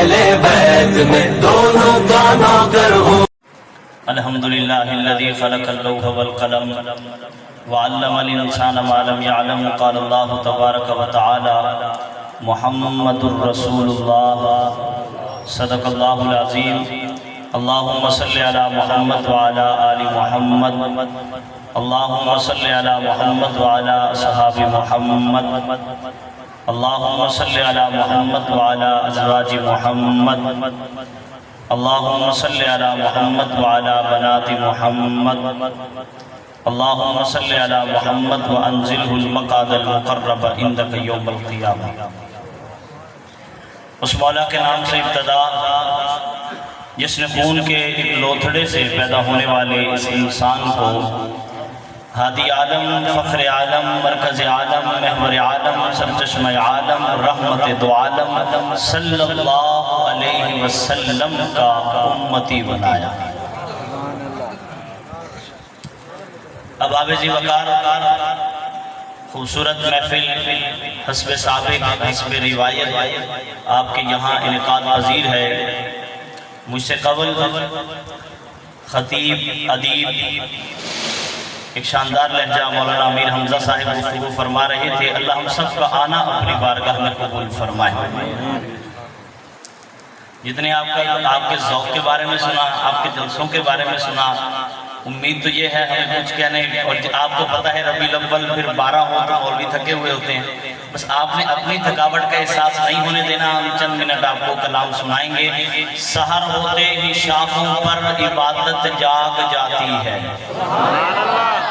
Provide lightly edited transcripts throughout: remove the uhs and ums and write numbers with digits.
अहले बैत में दोनों का नौकर हूँ। अल्हम्दुलिल्लाहिल्लज़ी खलक़ल लौह वल कलम व अल्लमल इंसान मा लम यअलम। क़ाल अल्लाहु तबारक व तआला मुहम्मदुर रसूलुल्लाह सदक़ल्लाहुल अज़ीम। अल्लाहुम्मा सल्लि अला मुहम्मद व अला आलि मुहम्मद। अल्लाहुम्मा सल्लि अला मुहम्मद व अला असहाबि मुहम्मद। अल्लाहुम्मा सल्लि अला मुहम्मद व अला अज़वाजि मुहम्मद। अल्लाहुम्मा सल्लि अला मुहम्मद व अला बनाति मुहम्मद। अल्लाहुम्मा सल्लि अला मुहम्मद व अंज़िलहुल मक़ादल मुक़र्रब इंदक यौमल क़ियामह। उस मौला के नाम से इब्तदा जिसने खून के एक लोथड़े से पैदा होने वाले इस इंसान को हादी आलम, फ़ख्र आलम, मरकज़ आलम, महवर आलम, सरचश्म आलम, रहमत दो आलम सल्लल्लाहु अलैहि वसल्लम का उम्मती बनाया। अब आबिज़ वक़ार खूबसूरत महफिल हस्ब साबिक़ हस्ब रिवायत आपके यहाँ इनेकाद पज़ीर है। मुझसे कबल ख़तीब अदीब एक शानदार लहजा मौलाना अमीर हमजा साहिब गुफ्तगू फरमा रहे थे। अल्लाह हम सब का आना अपनी बारगाह में कबूल फरमाए। जितने आपके ज़ौक़ के बारे में सुना, आपके जलसों के बारे में सुना, उम्मीद तो ये है हमें कुछ कहने, और आपको पता है रबीउल अव्वल फिर 12 हो तो मौलवी थके हुए होते हैं। बस आपने अपनी थकावट का एहसास नहीं होने देना। हम चंद मिनट आपको कलाम सुनाएंगे। सहर होते ही शाखों पर इबादत जाग जाती है।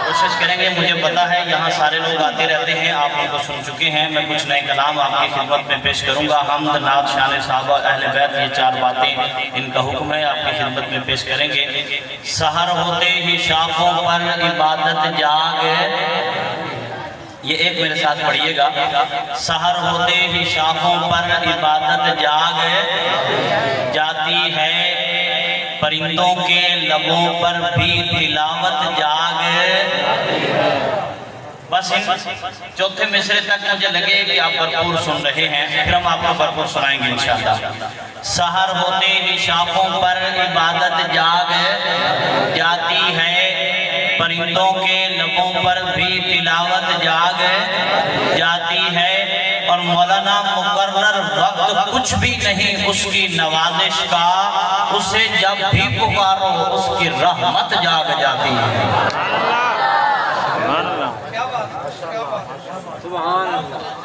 कोशिश करेंगे, मुझे पता है यहाँ सारे लोग आते रहते हैं, आप उनको सुन चुके हैं। मैं कुछ नए कलाम आपकी खिदमत में पेश करूँगा। हम्द, नात, शान सहाबा, अहले बैत, ये 4 बातें इनका हुक्म है, आपकी खिदमत में पेश करेंगे। सहर होते ही शाखों पर इबादत जाग, ये एक मेरे साथ पढ़िएगा। सहर होते ही शाखों पर इबादत जाग जाती है, परिंदों के लबों पर भी तिलावत जाग। बस इन चौथे मिसरे तक मुझे लगे कि आप भरपूर सुन रहे हैं, फिर हम आपको भरपूर सुनाएंगे इंशाअल्लाह। सहर होते ही शाखों पर इबादत जाग जाती है, परिंदों के लबों पर भी तिलावत जाग जाती है। और मौलाना मुकर्रर वक्त कुछ भी नहीं उसकी नवाजिश का, उसे जब भी पुकारो उसकी रहमत जाग जाती है।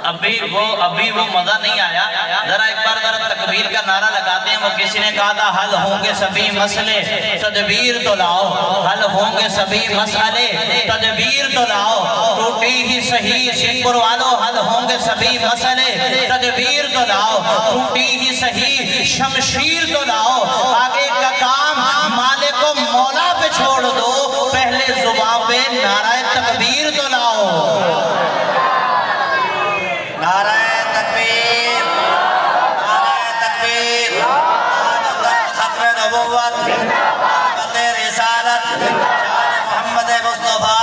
अभी वो मजा नहीं आया। जरा एक बार जरा तकबीर का नारा लगाते हैं। वो किसी ने कहा था हल होंगे सभी मसले तदबीर तो लाओ, हल होंगे सभी मसले तदबीर तो लाओ, टूटी ही सही सिंगुर वालों, हल होंगे सभी मसले तदबीर तो लाओ, टूटी ही सही शमशीर तो लाओ। आगे का काम मालिक को मौला पे छोड़ दो, पहले जुबान पे नाराए तकबीर तो लाओ। नाराए तकबीर, नाराए तकबीर, खत्म नबुव्वत, अज़मत रिसालत, शान मोहम्मद मुस्तफ़ा,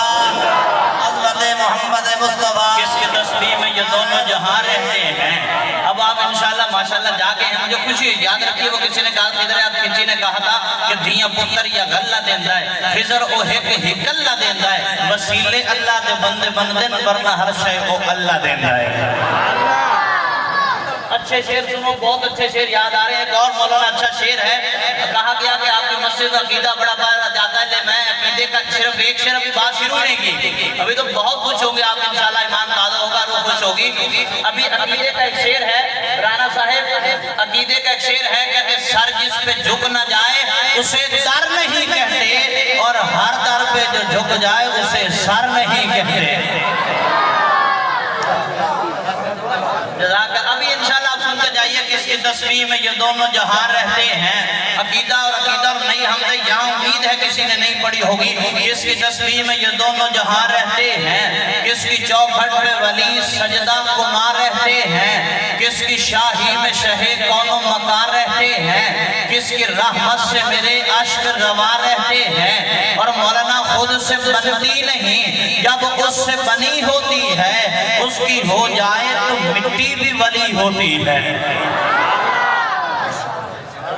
अज़मत मोहम्मद मुस्तफ़ा। किसके तस्बीह में ये दोनों जहां रहते हैं। अब आप इंशाअल्लाह माशाअल्लाह जाके हैं, मुझे खुशी याद रखिए। वो किसी ने कहा, किसी ने कहा था कि धिया पुत्र या गल्ला देंदा है, खिजर ओ हिक हिकल्ला देंदा है, वसीले अल्लाह दे बंदे बनदे न, वरना हर शय को अल्लाह देंदा है। अच्छे शेर सुनो, बहुत अच्छे शेर याद आ रहे हैं। एक और मौलाना अच्छा शेर है, कहा गया कि आपकी मस्जिद अकीदा बड़ा पाया जाता है। मैं अकीदे का सिर्फ एक शेर अभी बात शुरू नहीं की, अभी तो बहुत कुछ होंगे। आप इंशाल्लाह ईमान ताज़ा होगा, रूह खुश होगी। अभी अकीदे का एक शेर है, राना साहेब अकीदे का एक शेर है, कहते सर जिस पे झुक न जाए उसे दर नहीं कहते, और हर दर पे जो झुक जाए उसे सर नहीं कहते। अभी इंशाल्लाह आप सुनते जाइए कि इसकी तस्वीर में ये दोनों जहां रहते हैं। अकीदा और नहीं, हम यहाँ उम्मीद है किसी ने नहीं पढ़ी होगी। इसकी तस्वीर में ये दोनों जहां रहते हैं, किसकी चौखट पे वली सजदा कुमार रहते हैं, किसकी शाही में शहे कौनो मकान रहते हैं, किसकी रहमत से मेरे अश्क रवा रहते हैं। और मौलाना खुद से बनती नहीं, जब उससे बनी होती है, उसकी हो जाए तो मिट्टी भी वली होती है।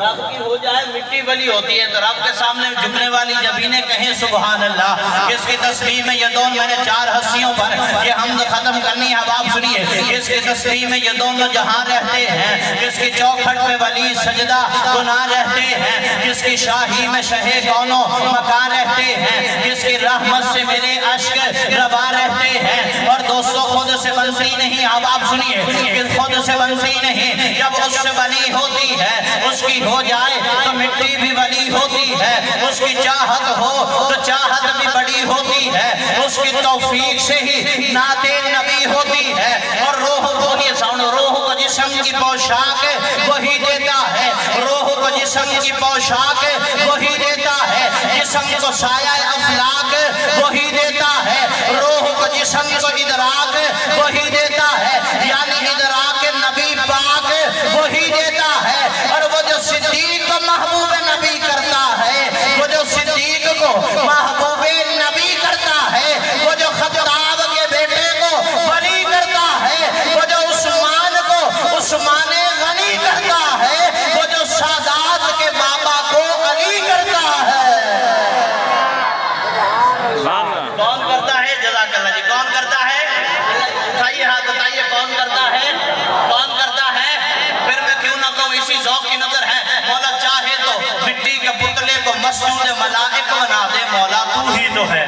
रब की हो जाए मिट्टी वाली होती है, तो रब के सामने झुकने वाली जबीने कहें सुभान अल्लाह। इसकी तस्बीह में ये दोनों, मैंने 4 हस्तियों पर ये हमद खत्म करनी है, अब आप सुनिए। इसकी तस्बीह में ये दोनों जहां रहते हैं, जिसकी चौखट पे वली सजदा गुनाह रहते हैं, जिसकी शाही में शहे कौनो मकान रहते हैं, जिसकी रहमत से मेरे अश्क रवा रहते हैं। और दोस्तों खुद से बनती नहीं, अब आप सुनिए कि खुद से बनती नहीं, जब उससे बनी होती है उसकी हो जाए तो मिट्टी भी वली होती है, उसकी चाहत हो तो चाहत भी बड़ी होती है, उसकी तौफीक से ही नाते नबी होती है। और रोह को ये साउंड, रोह को जिस्म की पोशाक वही देता है, रोह को जिस्म की पोशाक वही देता है, जिस्म को साया अफलाक वही देता है, रोह को जिस्म को इदराक वही देता है, यानी इदराक नबी पाक वही देता है। और वो जो सिद्दीक को महबूब नबी करता है, वो जो सिद्दीक को महबूब नबी करता है, वो जो खत्ताब के बेटे को वली करता है, वो जो उस्मान को उस्माने गनी करता है, वो जो सादात के बाबा को अली करता है। कौन करता है? जज़ाकल्लाह जी। कौन करता है? उठाइए हाथ, बताइए कौन करता है? कौन करता है? फिर मैं क्यों ना कहूं, इसी ज़ौक़ की नजर है। मौला चाहे तो मिट्टी के पुतले को मस्जिद मलाइक बना दे, मौला तू ही तो है,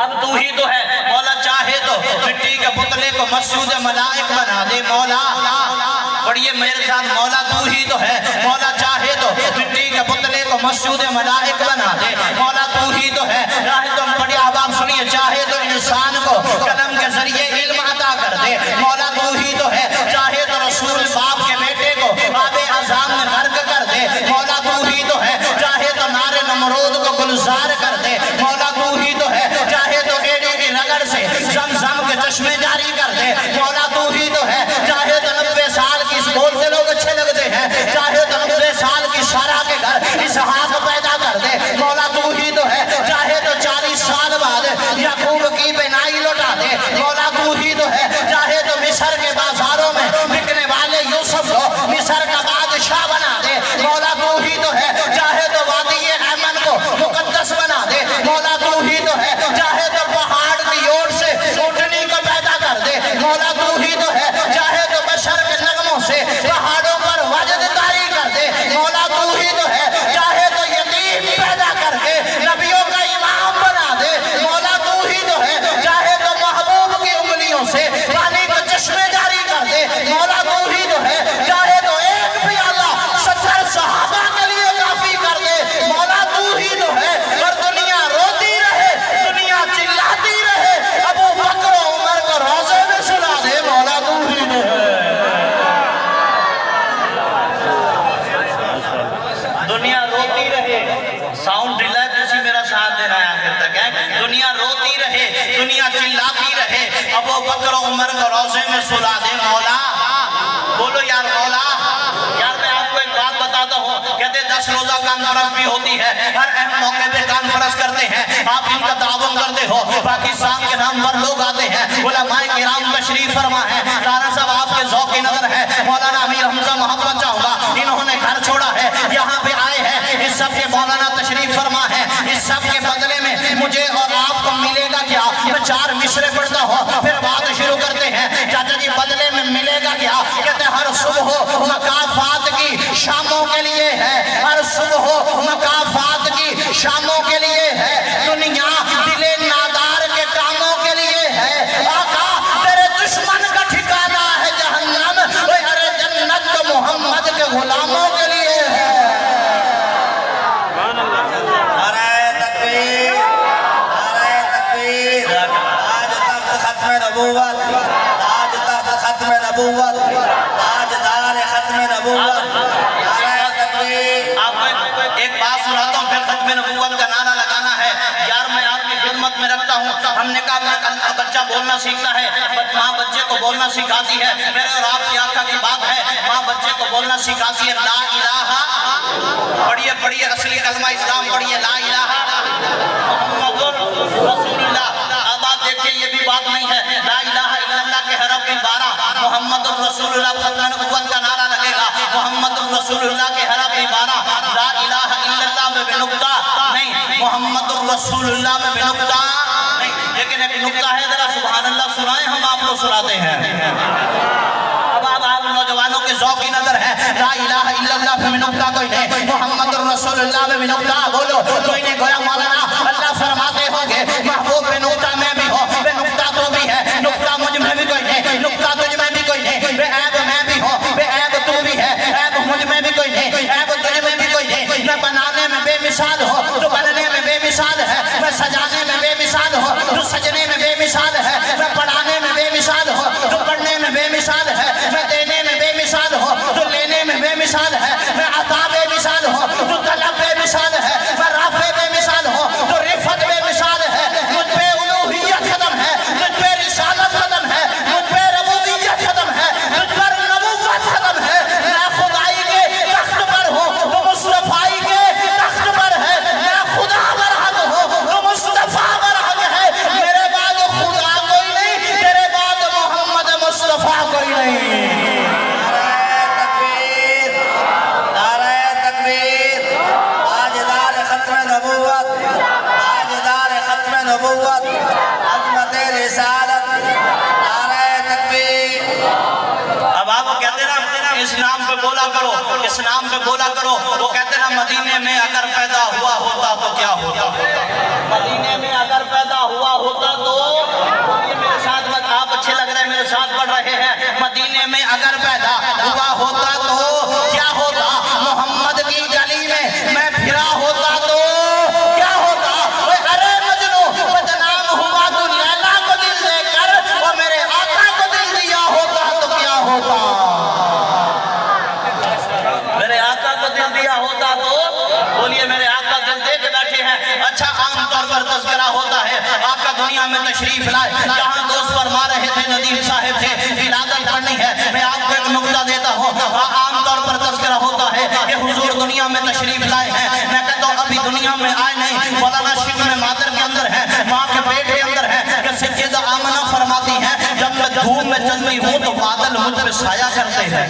अब तू ही तो है। मौला चाहे तो मिट्टी के पुतले को मस्जिद मलाइक बना दे, मौला पढ़िए मेरे साथ, मौला तू ही तो है। मौला चाहे तो मिट्टी के पुतले को मस्जिद मलाइक बना दे, मौला तू ही तो है। चाहे तो पढ़िए, अब आप सुनिए, चाहे तो इंसान को कलम के जरिए इल्म अता कर दे, मौला तू ही तो है। चाहे तो रसूल बाप के बेटे को आबे अज़ाम में गर्क कर दे, मौला तू ही तो है। चाहे तो नारे नमरूद को गुलजार कर दे, मौला तू ही तो है। चाहे तो एड़ी की रगड़ से ज़मज़म के चश्मे जारी कर दे, मौला तू ही तो है। चाहे तो 90 साल की, बोलते लोग अच्छे लगते हैं, चाहे तो 90 साल की सारा के घर इसहाक पैदा कर दे, मौला तू ही तो है। चाहे तो 40 साल बाद याकूब की बेनाई लौटा दे, मौला तू ही तो है। चाहे तो मिस्र के बाजारों में बिकने वाले यूसुफ को मिस्र का बादशाह बना दे, मौला तू ही तो है। चाहे तो वादी ऐमन को मुकद्दस बना दे, मौला तू ही तो है। चाहे तो पहाड़ की ओर से ऊँटनी को पैदा कर दे, मौला तू ही तो है। चाहे तो बशर के नगमों से पहाड़ों पर वजद तारी कर दे, मौला तू ही तो है। चाहे तो यतीम पैदा करके नबियों का इमाम बना दे, मौला तू ही तो है। चाहे तो महबूब की उंगलियों से पानी को चश्मे जारी कर दे, मौला तू ही तो है। चाहे तो एक प्याला 70 सहाबा के लिए काफी कर दे, मौला तू ही तो है। और दुनिया रोती रहे, दुनिया चिल्लाती रहे, अबू बकर उमर को रोज़े में सुला दे, मौला तू ही तो है। दुनिया रोती रहे, साउंड ढीला है, तुसी मेरा साथ देना है आखिर तक है। दुनिया रोती रहे, दुनिया चिल्लाती रहे, अबू बकर उमर को रोज़े में सुला दे, मौला। बोलो यार मौला। यार मैं आपको एक बात बताता हूँ, कहते 10 रोजा कॉन्फ्रेंस भी होती है, हर अहम मौके पे कॉन्फ्रेंस करते हैं, आप इनका ताउन करते हो, पाकिस्तान के नाम पर लोग आते हैं, उलमाए किराम तशरीफ फरमा है। राना साहब आपके ज़ौक़ की नजर है, मौलाना अमीर हमजा मोहम्मद चाहूँगा, इन्होंने घर छोड़ा है, यहाँ पे आए हैं, इस सब के मौलाना तशरीफ फरमा है। इस सब के बदले में मुझे और आपको मिलेगा क्या? मैं 4 मिसरे पढ़ता हूँ, फिर बात शुरू करते हैं। चाचा जी बदले में मिलेगा क्या? कहते हर सुबह मकाफात की शामों के लिए है, हर सुबह मकाफात की शामों के लिए है, दुनिया दिले नादार के कामों के लिए है। आका तेरे दुश्मन का ठिकाना है जहन्नम, अरे जन्नत तो मोहम्मद के गुलामों के लिए है। नारे तकबीर, नारे तकबीर। आज तक खत्म नबूवत, आज तक खत्म नबूवत, ताजदार खत्म नबूवत। नारे तकबीर। आपको एक बात सुनाता हूँ, फिर खत्म नबूवत का नारा लगाना है। यार मैं आपकी खिदमत में रखता हूँ, हमने कहा बच्चा बोलना सीखता है, माँ बच्चे को बोलना सिखाती है। मेरे और आपकी आका की बात है, माँ बच्चे को बोलना सिखाती है ला इलाहा, पढ़िए पढ़िए असली कलमा इस्लाम पढ़िए, ला इलाहा मुहम्मदुर रसूलुल्लाह। अब आप देखिए ये भी बात नहीं है, ला इलाहा इल्लल्लाह के हरफ में 12 मुहम्मदुर रसूलुल्लाह खत्म नबूवत का नारा लगेगा, मुहम्मदुर रसूलुल्लाह के हरफ इबारा ला इलाहा इल्लल्लाह में बिनुक्ता नहीं, मोहम्मदुर रसूलुल्लाह में बिनुक्ता नहीं। लेकिन एक नुक्ता है, जरा सुभान अल्लाह सुनाए, हम आपको सुनाते हैं। अब आप नौजवानों के ज़ौक़ की नजर है, ला इलाहा इल्लल्लाह में बिनुक्ता कोई नहीं, मोहम्मदुर रसूलुल्लाह में बिनुक्ता बोलो कोई नहीं। गोया मौलाना अल्लाह फरमाते होंगे महबूब बिनुक्ता में भी हो, बेनुक्ता तो भी है, नुक्ता मुझ में भी कोई नहीं, नुक्ता तुझ में भी कोई नहीं, बेऐब मैं भी हो, बेऐब तू भी है, ऐब मुझ में भी कोई नहीं, ऐब तुझ में भी कोई नहीं। मैं बनाने में बेमिसाल हो, तू बनने में बेमिसाल है, मैं सजाने में बेमिसाल हो, तू सजने में बेमिसाल है, मैं पढ़ाने में बेमिसाल हो, तू पढ़ने में बेमिसाल है, मैं देने में बेमिसाल हो, तू लेने में बेमिसाल है, मैं अता बेमिसाल हो, तू तलब बेमिसाल है, मैं राफे बेमिसाल हो, तू रिफत बेमिसाल है। मुझ पे उलूहियत खत्म है, मुझ पे रिसालत खत्म है, मुझ पे रबूबियत खत्म है, मुझ पर नबूवत खत्म है। मैं खुदाई के तख्त पर हूँ, तो मुस्तफाई के तख्त पर है। मैं खुदा बरहक हूँ, तो मुस्तफा बरहक है। मेरे बाद खुदा कोई नहीं, तेरे बाद मोहम्मद मुस्तफा कोई नहीं। नारे तकबीर, ताजदार खत्म नबूवत, ताजदार खत्म नबूवत, अज़मत रिसालत, नारे तकबीर। अब आप कहते ना इस नाम पे बोला करो, इस नाम पे बोला करो। वो कहते ना मदीने में अगर पैदा हुआ होता तो क्या होता, मदीने में अगर पैदा हुआ होता तो, ये मेरे साथ मत, आप अच्छे लग रहे हैं, मेरे साथ पढ़ रहे हैं। मदीने में अगर पैदा हुआ होता तो क्या होता, मोहम्मद की गली में मैं फिरा होता तो क्या होता। अरे मजनू बदनाम हुआ तू लैला को दिल देकर, वो मेरे आका को दिल दिया होता तो क्या होता, मेरे आका को दिल दिया होता तो। बोलिए मेरे आका दिल दे के बैठे हैं। अच्छा, आमतौर पर तज़किरा होता है आका दुनिया में तशरीफ लाए, जहाँ दोस्त फरमा रहे थे नदीम साहिब थे विलादत पढ़नी है। मैं आपको एक नुक्ता देता हूँ, आमतौर पर तज़किरा होता है कि हुजूर दुनिया में तशरीफ लाए हैं। मैं कहता हूँ अभी दुनिया में आए नहीं, मौलाना शिक्र में मादर के अंदर है, माँ के पेट के अंदर है। कि सैयदा आमना फरमाती है जब मैं धूप में चलती हूँ तो बादल मुझ पे साया करते हैं।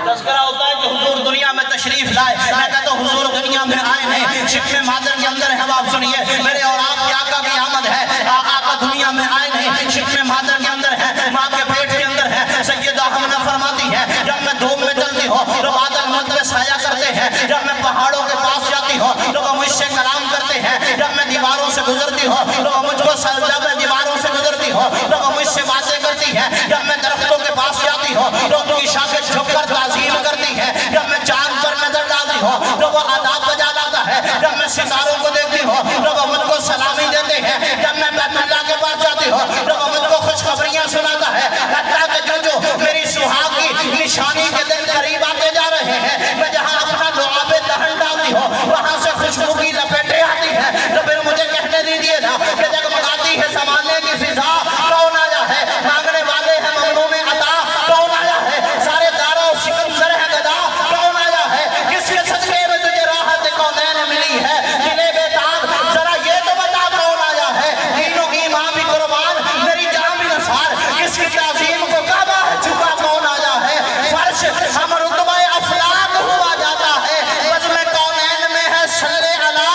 तज़किरा होता है कि हुजूर दुनिया में तशरीफ लाए। मैं कहता हूँ हुजूर दुनिया में आए नहीं, शिक्र में मादर के अंदर है। आप सुनिए, मेरे और आपके आका की आमद है। आका दुनिया में आए नहीं, शिक्र में मादर के अंदर है, माँ के पेट के अंदर है। सैयदा आमना फरमाती है जब मैं धूप में चलती हूँ तो बादल मुझ पे साया करते हैं। जब मैं पहाड़ों के पास जाती हूँ तो वो मुझसे कलाम करते हैं। जब मैं दीवारों से गुजरती हूँ तो वो मुझको, जब मैं दीवारों से गुजरती हूँ तो वो मुझसे बातें करती है। जब मैं दरख्तों के पास जाती हूँ तो उनकी शाखें झुककर ताज़ीम करती है। जब मैं चांद पर नजर डालती हूँ तो वो आदाब बजा लाता है। जब मैं सितारों को देखती हूँ तो वो मुझको सलामी देते हैं। जब मैं बैतुल्लाह के पास जाती हूँ तो वो मुझको खुशखबरियाँ सुनाता है। अल्लाह के जो मेरी सुहाग की निशानी के दिन करीब आते जा रहे हैं, मैं जहाँ अपना लुआबे दहन डालती हूँ वहाँ से खुशबू की लपेटें आती है। तो फिर मुझे कहने दीजिए ना कि जगमगाती है संभालने की फिजा, कौन आया है, मांगने वाले हैं ममनू में अता, कौन आया है, सारे दारो सिकंदर है गदा, कौन आया है, किसके सदके में तुझे राहत कौनैन मिली है, दिले बेताब जरा ये तो बता कौन आया है, तीनों की माँ भी कुर्बान मेरी जान भी नसार, किसकी ताज़ीम को काबा है झुका कौन आया है, फर्श हम रुतबा अफलाक हुआ जाता है, बज़्म कौनैन में है शर्रे अला,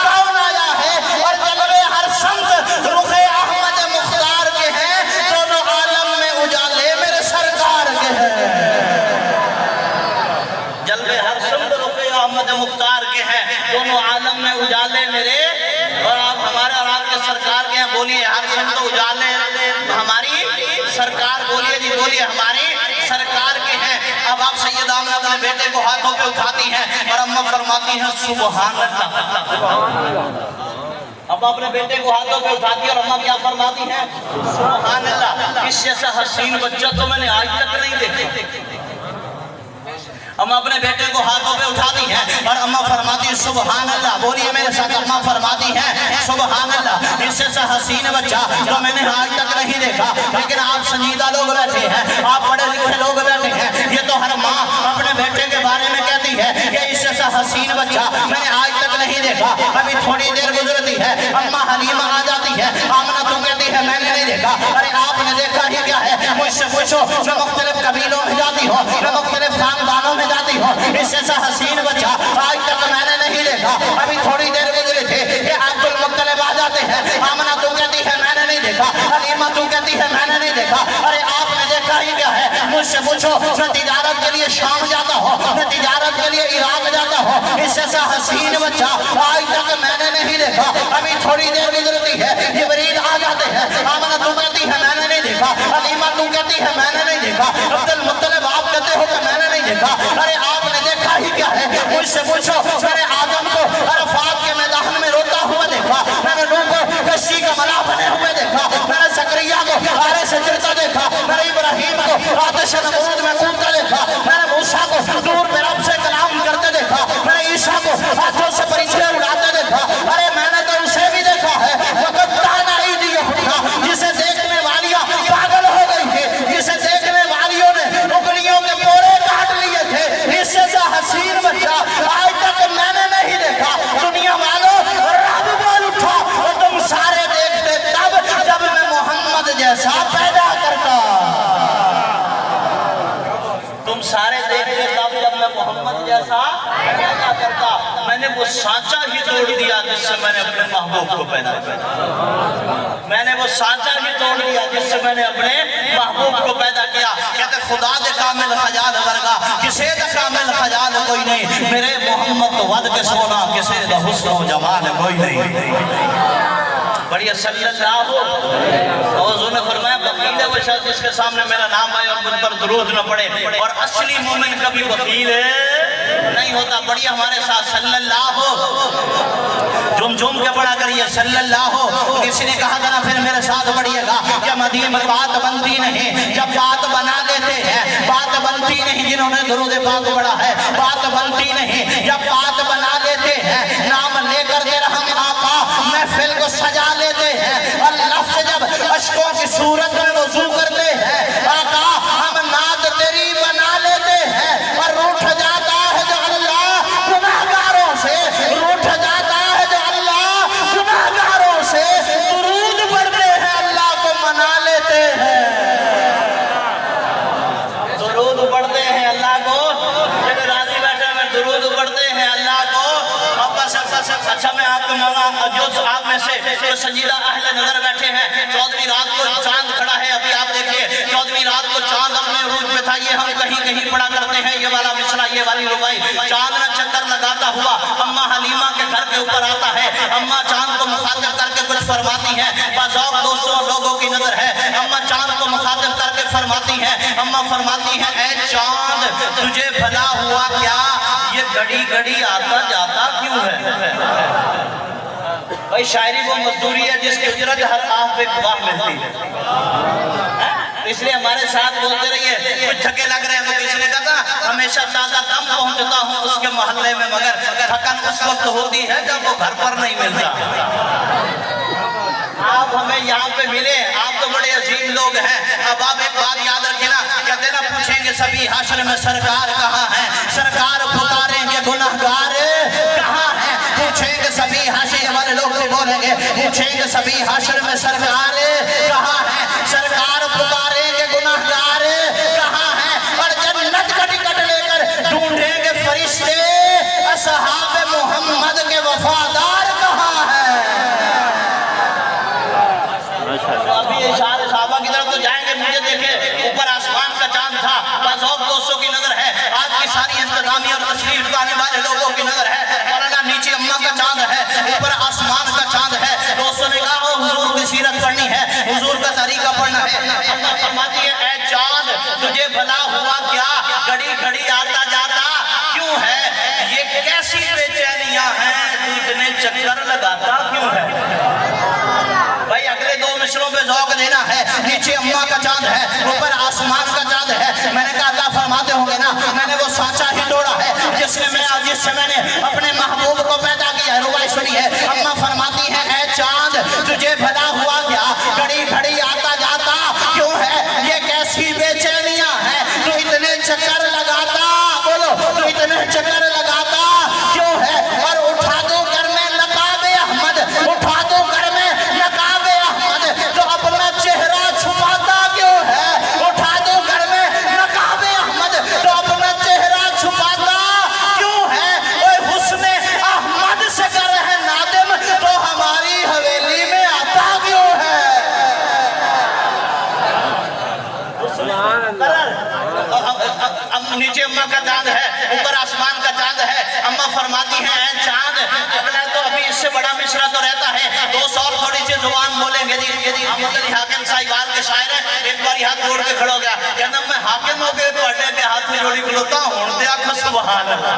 कौन आया है। और जलवे हर शम्स रुखे अहमद मुख्तार के हैं, दोनों आलम में उजाले मेरे सरकार के हैं। जलवे हर शम्स रुखे अहमद मुख्तार के हैं, दोनों आलम में उजाले मेरे और आप हमारे और आपके सरकार के हैं। बोलिए हर शम्स उजाले हमारी सरकार, बोलिए जी बोलिए हमारी सरकार के हैं। अब आप सैयदा आमना अपने बेटे को हाथों पे उठाती हैं और अम्मा फरमाती हैं सुभान अल्लाह। अब अपने बेटे को हाथों पे उठाती है और अम्मा क्या फरमाती हैं, सुभान अल्लाह। इस जैसा हसीन बच्चा तो मैंने आज तक नहीं देखा। अम्मा अपने बेटे को हाथों पे उठाती हैं और अम्मा फरमाती है सुभान अल्लाह। बोलिए मेरे साथ, अम्मा फरमाती हैं सुभान अल्लाह। इससे सा हसीन बच्चा तो मैंने आज तक नहीं देखा। लेकिन आप संजीदा लोग बैठे हैं, आप पढ़े लिखे लोग बैठे हैं, ये तो हर माँ अपने बेटे के बारे में कहती है कि इससे सा हसीन बच्चा मैंने आज तक नहीं देखा। अभी थोड़ी देर गुजरती है, अम्मा हलीमा आ जाती है, आमना तो कहती है मैंने नहीं देखा। अरे आपने देखा ही क्या है, मुझसे पूछो। मैं मुख्तलिफ कबीलों में जाती हूँ, मैं मुख्तलिफ खानदानों में इससे सा हसीन बच्चा आज तक मैंने नहीं देखा। अभी थोड़ी देर गुजरे थे कि अब्दुल मुत्तलिब आ जाते हैं, आमना तू कहती है मैंने नहीं देखा, हलीमा तू कहती है मैंने नहीं देखा। अरे आपने देखा ही क्या है? मुझसे पूछो, मैं तिजारत के लिए शाम जाता हूँ, मैं तिजारत के लिए इराक जाता हूँ, इससे सा हसीन बच्चा आज तक मैंने नहीं देखा। अभी थोड़ी देर गुजरती है, जिब्रील आ जाते हैं, आमना तू कहती है मैंने नहीं देखा, हलीमा तू कहती है मैंने नहीं देखा, अब्दुल मुत्तलिब आप कहते हो कि मैंने नहीं देखा। अरे आपने देखा ही क्या है? मुझसे पूछो, मैंने आदम को अरफात के मैदान में रोता हुआ देखा, मैंने नूह को कश्ती का मला बने हुए देखा, मैंने जकरिया को आरे से गिरता देखा, मैंने इब्राहिम को आतिश नमरूद में कूदता देखा, मैंने मूसा को दूर पे रब से कलाम करते देखा, मैंने ईसा को हाथों से परिचय उड़ाते देखा। अरे मैंने तो उसे भी देखा है जिसे देखने वालियां पागल हो गई थी, जिसे देखने वालियों ने उंगलियों के पोरे काट लिए थे। इससे सा हसीन बच्चा आज तक मैंने नहीं देखा। दुनिया वालों रब बोल उठा, तुम सारे देखते तब जब मैं मोहम्मद जैसा पैदा करता। तुम सारे देखते तब जब मैं मोहम्मद जैसा पैदा करता। मैंने वो सांचा ही तोड़ दिया जिससे मैंने अपने महबूब को पैदा किया। मैंने वो सांचा ही तोड़ दिया जिससे मैंने अपने महबूब को पैदा किया। कहते खुदा दे कामिल खजाल वर्गा किसे दा कामिल खजाल कोई नहीं, मेरे मोहम्मद तो वद के सोना किसे दा हुस्न व जमाल कोई नहीं। बढ़िया सल्लल्लाहु हुजूर ने फरमाया वकील है वो शख्स जिसके सामने मेरा नाम आए और मुझ पर दुरूद न पड़े, और असली मोमिन कभी वकील नहीं होता। बढ़िया हमारे साथ सल्लल्लाहु, झुम के पढ़ा करिए सल्लल्लाहु। किसी ने कहा था ना फिर मेरे साथ पढ़िएगा, क्या मदीने में बात बनती नहीं, जब बात बना देते हैं बात बनती नहीं। जिन्होंने दुरूद पाक पढ़ा है बात बनती नहीं, जब बात बना देते हैं नाम लेकर के हम आका महफिल को सजा लेते हैं, और लफ्ज़ जब अश्कों की सूरत में वज़ू करते हैं आका हम नात तेरी बना लेते हैं, और रूठ जाता है जो अल्लाह गुनाहगारों से, रूठ जाता है जो अल्लाह गुनाहगारों से दुरूद पढ़ते हैं अल्लाह को मना लेते हैं। दुरूद पढ़ते हैं अल्लाह को, जब राजी बैठे में दुरूद पढ़ते हैं अल्लाह को। अच्छा मैं आपको मौला जो आप में से जो संजीदा अहले नजर बैठे हैं, 14वीं रात को चांद खड़ा है, अभी आप देखिए 14वीं रात को चांद अपने रूप में था। ये हम कहीं कहीं पढ़ा करते हैं ये वाला मिसरा, ये वाली रुबाई। चांद न चक्कर लगाता हुआ अम्मा हलीमा के घर के ऊपर आता है, अम्मा चांद को मुखातिब करके कुछ फरमाती हैं, बाज़ौक़ दोस्तों लोगों की नजर है, अम्मा चांद को मुखातिब करके फरमाती हैं, अम्मा फरमाती हैं ऐ चांद तुझे भला हुआ क्या, ये घड़ी घड़ी आता जाता क्यों है। भाई शायरी वो मजदूरी है जिसकी उजरत हर आंख पे गवाह मिलती है, इसलिए हमारे साथ बोलते रहिए। कुछ थके लग रहे हैं तो किसी ने कहा हमेशा ताजा दम पहुंचता हूं उसके मोहल्ले में, मगर थकन उस वक्त होती है जब वो घर पर नहीं मिलता। आप हमें यहाँ पे मिले, आप तो बड़े अजीम लोग हैं। अब आप एक बात याद रखना, कहते ना पूछेंगे सभी हाशर में सरकार कहाँ है, सरकार पुकारेंगे गुनाहगार कहाँ है, पूछेंगे सभी हाशिर वाले लोग भी बोलेंगे, पूछेंगे सभी हाशर में सरकार कहाँ है, सरकार पुकारेंगे गुनाहगार कहाँ है, और जन्नत का टिकट लेकर ढूंढेंगे फरिश्ते असहाबे मोहम्मद के वफादार कहाँ है। तो अभी इशारे साहबा की तरफ तो जाएंगे, मुझे देखे ऊपर आसमान का चांद था, बाज़ौक़ दोस्तों की नजर है, आज की सारी इंतजामी और तशरीफ लाने वाले लोगों की नजर है, और नीचे अम्मा का चांद है, ऊपर आसमान का चांद है। दोस्तों ने कहा हुजूर की सीरत पढ़नी है, हुजूर का तरीका पढ़ना है। अम्मा फरमाती है ऐ चांद तुझे भला हुआ क्या, घड़ी घड़ी आता जाता क्यों है, ये कैसी बेचैनियां हैं, तू इतने चक्कर लगाता क्यों है। भाई अगले दो मिसरों पे ज़ौक़ देना है, नीचे अम्मा का चांद है, ऊपर आसमान का चांद है। मैंने कहा अल्लाह फरमाते होंगे ना मैंने वो सांचा ही तोड़ा है जिससे मैंने अपने महबूब को पैदा किया। रुबाई सुनी है, अम्मा फरमाती है ऐ चांद तुझे भला हुआ क्या, घड़ी घड़ी आता जाता क्यों है, ये कैसी बेचैनियां हैं, तू इतने चक्कर लगाता, बोलो तू इतने चक्कर लगाता क्यों है। और उठा दो घर में नकाबे अहमद, उठा दो घर में नकाबे अहमद, तो अपना चेहरा छुपाता क्यों है, उठा दो घर में नकाबे अहमद, तो अपना चेहरा छुपाता अब नीचे अम्मा का चांद है, ऊपर आसमान का चांद है। अम्मा फरमाती हैं ऐ चांद, अगला तो अभी इससे बड़ा मिसरा तो रहता है, 200 और थोड़ी सी जुबान बोलेंगे जी। अब्दुल हाकिम साहिबान के शायर है, एक बार हाथ जोड़ के खड़ा हो गया, कहना मैं हाकिम हो गए पढ़ने के हाथ में जोड़ी खड़ोता हूं ते आखो सुभान अल्लाह।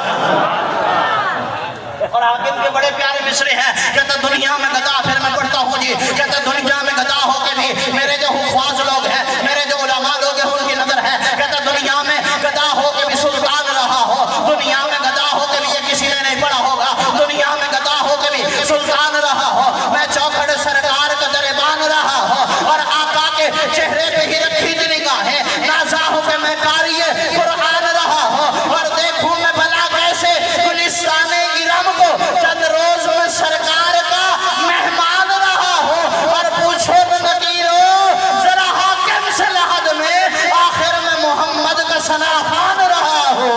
और हाकिम के बड़े प्यारे मिसरे हैं, कहता दुनिया में गदा, फिर मैं पढ़ता हूँ जी, कहता दुनिया में गदा हो के भी मेरे जो हुफ़ाज़ लोग हैं, मेरे जो उलमा लोग हैं उनकी नजर है, कहता दुनिया में गदा हो के भी सुल्तान रहा हो, दुनिया में गदा हो के भी ये किसी ने नहीं पढ़ा होगा, दुनिया में गदा हो के भी सुल्तान रहा हो, मैं चौखट सरकार का दरबान रहा हो और आका के चेहरे पे ही रखी थी निगाहें, नाज़ा हो के मैं कारिए कुरान रहा हो और देखूं मैं भला कैसे गुलिस्ताने इरम को चंद रोज में सरकार का मेहमान रहा हो और पूछो नकीरो जरा हाकिम से लहद में आखिर में मोहम्मद का सनाखान रहा हो।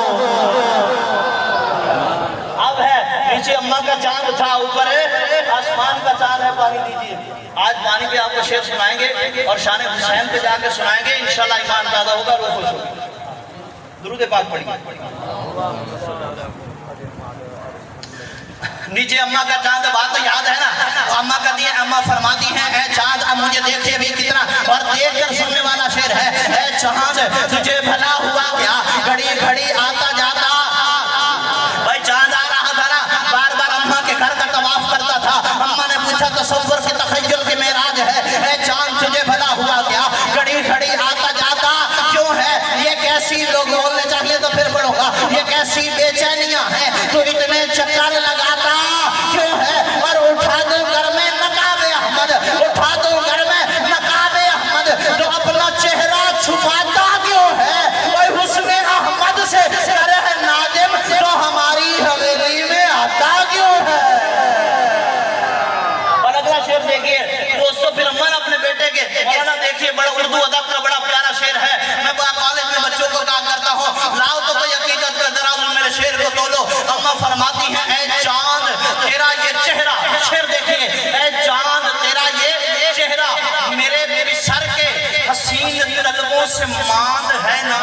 अब है नीचे अम्मा का चांद था, ऊपर आसमान का चांद है। पानी दीजिए, आज पानी पे आपको शेर सुनाएंगे और शान हुसैन पे जाके सुनाएंगे, इंशाल्लाह ईमान पैदा होगा, रोह खुश होगी। दुरूद पाक पढ़िए। नीचे अम्मा का चांद, बात तो याद है ना, अम्मा का दिए, अम्मा फरमाती हैं ऐ चांद अब मुझे देखिए भी कितना, और देख कर सुनने वाला शेर है, ऐ चांद तुझे भला हुआ क्या घड़ी घड़ी आता जाता। भाई चांद आ रहा था ना, बार बार अम्मा के घर का तवाफ करता था, अम्मा ने पूछा तसव्वुर के तखय्युल के मेराज है, ऐ चांद तुझे भला हुआ क्या घड़ी घड़ी आता जाता क्यों है, ये कैसी लोग बोलने चाहिए तो फिर पढ़ोगा, ये कैसी बेचैनियां हैं तो इतने चक्कर लगाता क्यों है, और उठा दो घर में नकाबे अहमद, उठा दो घर में नकाबे अहमद, तो अपना चेहरा छुपाता क्यों है, कोई हुस्न अहमद से करे है नादिम तो हमारी हवेली में आता क्यों है। और अगला शेर देखिए दोस्तों, फिर अम्मा अपने बेटे के मौलाना देखिए, बड़ा उर्दू अदब का बड़ा प्यारा शेर है, मैं कॉलेज में बच्चों को काम करता हूँ, लाओ तो कोई अकीदत का दराज मेरे शेर को तोलो। अम्मा फरमाती है ऐ चांद तेरा ये चेहरा, शेर देखिए, ऐ चांद तेरा ये चेहरा मेरे सर के हसीन तलबों से मांद है ना।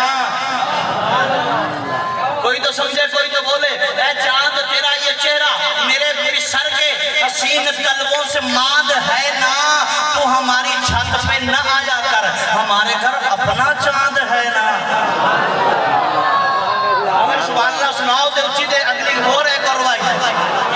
कोई तो समझे कोई तो बोले, ऐ चांद तेरा ये चेहरा मेरे सर के हसीन तलबों से मांद है ना, तो हमारी छत पे न आया कर, हमारे घर अपना चांद है ना। अगर सुनाओ तो उचित है, अगली और एक और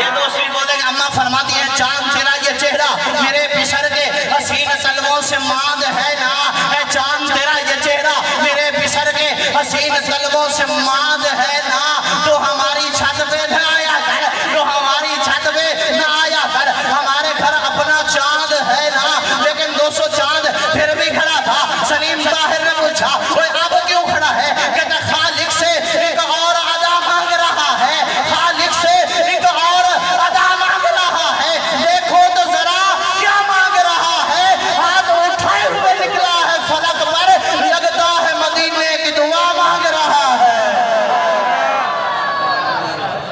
ये दोस्त भी बोलेंगे। अम्मा फरमाती है चांद तेरा ये चेहरा मेरे बिसर के हसीन तलबों से मांद है ना, ऐ चांद तेरा ये चेहरा मेरे बिसर के हसीन तलबों से मांद है ना, तो हमारी छत पे न आया कर, तो हमारी छत पे न आया कर, हमारे घर अपना चांद है ना। लेकिन 200 चांद फिर भी खड़ा था। सलीम ताहिर ने पूछा अब क्यों खड़ा है, कहता खालिक से एक और अदा मांग रहा है, खालिक से एक और अदा मांग रहा है, देखो तो जरा क्या मांग रहा है, हाथ उठाए हुए निकला है फलक पर, लगता है मदीने की दुआ मांग रहा है।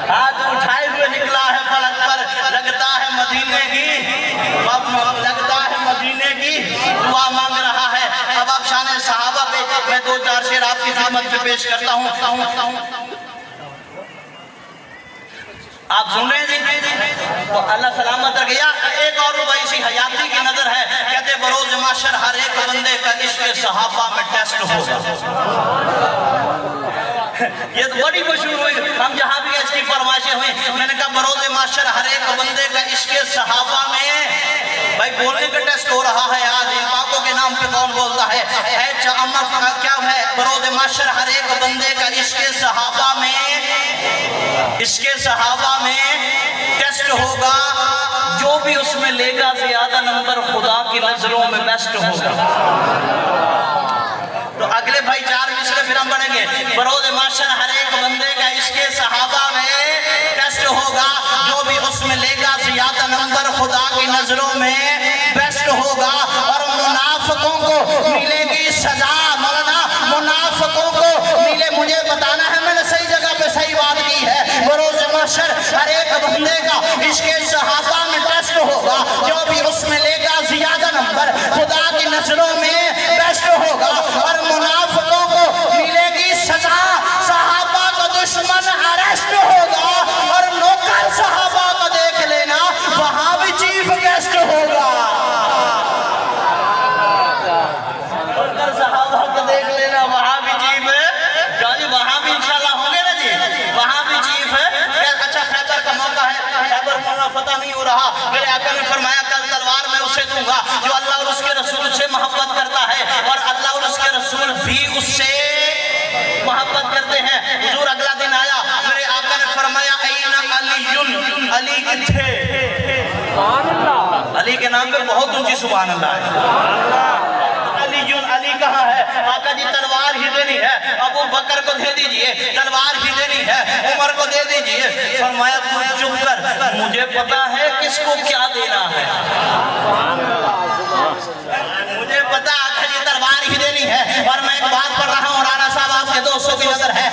हाथ उठाए हुए निकला है फलक पर, लगता है मदीने की, लगता है मदीने की दुआ मांग रहा है। अब आप शान सहाबा पे मैं 2-4 शेर आपकी खिदमत में पेश करता हूँ। आप सुन रहे हैं जी, तो अल्लाह सलामत रखेगा। एक और रुबाई सी हयाती की नजर है, कहते बरोज माशर हर एक बंदे का इश्क सहाबा में टेस्ट होगा। ये तो बड़ी मशहूर हुई, हम जहाँ भी इसकी फरमाइशें हुई, मैंने कहा बरोज माशर हर एक बंदे का इश्क सहाबा में भाई बोलने का टेस्ट हो रहा है। आज इन पाकों के नाम पे कौन बोलता है, अम्मा क्या है, बरोज माशर हर एक बंदे का इश्क सहाबा में, इसके सहाबा में टेस्ट होगा, जो भी उसमें लेगा ज्यादा नंबर खुदा की नजरों में बेस्ट होगा। तो अगले भाई 4 मिसरे फिर हम पढ़ेंगे, बरोज माशर हर एक बंदे का इसके सहाबा में टेस्ट होगा, जो भी उसमें लेगा ज्यादा नंबर खुदा की नजरों में बेस्ट होगा, और मुनाफिकों को मिलेगी सजा। मौलाना मुनाफिकों को मिले, मुझे बताना है मैंने सही जगह पे सही बात की है, बरोज माशर हर एक बंदे का इसके सहाबा में टेस्ट होगा, जो भी उसमें लेगा ज्यादा नंबर खुदा की नजरों में बेस्ट होगा, और मुनाफिकों को मिलेगी सजा। क्यों रहा? मेरे आका ने फरमाया कल तलवार मैं उसे दूंगा जो अल्लाह और उसके रसूल से मोहब्बत करता है और अल्लाह और उसके रसूल भी उससे मोहब्बत करते हैं। हुजूर अगला दिन आया, मेरे आका ने फरमाया ऐना अलीयुन, अली किथे? अली के नाम पे बहुत ऊंची सुभान अल्लाह है। अलीयुन, अली कहाँ है? आका जी तलवार ही देनी है, अबू बकर को दे दीजिए, तलवार ही देनी है, उमर को दे दीजिए। फरमाया तू चुप कर, मुझे पता है किसको क्या देना है। मुझे पता आका जी तलवार ही देनी है। और मैं एक बात पढ़ रहा हूँ, राणा साहब आपके दोस्तों की नजर है।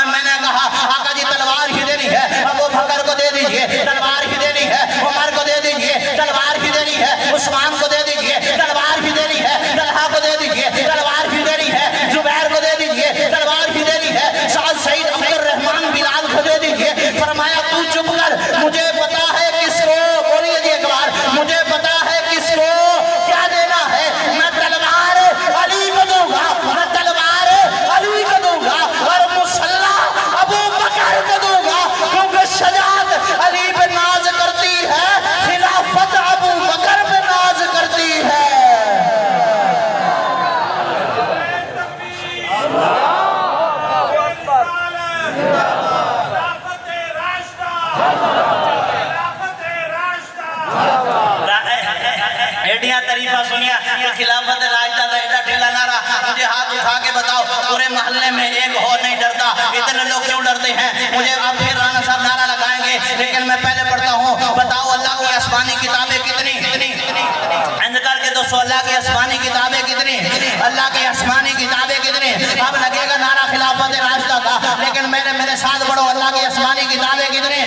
मैंने कहा आका जी तलवार ही देनी है, अबू बकर को दे दीजिए, तलवार ही देनी है, उमर को दे दीजिए, तलवार ही देनी है, उस्मान को दे दीजिए, तलवार ही देनी है, तलहा को दे दीजिए, तलवार ही देनी है, जुबैर को दे दीजिए, तलवार ही देनी है, साद सईद अब्दुल रहमान बिलाल को दे दीजिए। फरमाया तू चुप कर, मुझे पता है किसको, बोलिए जी एक बार, मुझे पता है किसको क्या देना है। मैं तलवार अली को दूंगा, मैं तलवार अली को दूंगा और मुसल्ला अबू बकर को दूंगा, क्योंकि शजात अली पे नाज करती है, खिलाफत अबू बकर पे नाज करती है। एडिया तरीफा सुनिया कि खिलाफत राशिदा का एडा ढीला नारा, मुझे हाथ उठा के बताओ पूरे मोहल्ले में एक हो नहीं डरता, इतने लोग क्यों डरते हैं? मुझे अब फिर राणा साहब नारा लगाएंगे, लेकिन मैं पहले पढ़ता हूँ। बताओ अल्लाह की आसमानी किताबें कितनी? अंधकार के दोस्तों, अल्लाह की आसमानी किताबें कितनी? अल्लाह की आसमानी किताबें कितनी? अब लगेगा नारा खिलाफत राशिदा का, लेकिन मेरे साथ पढ़ो, अल्लाह की आसमानी किताबें कितनी?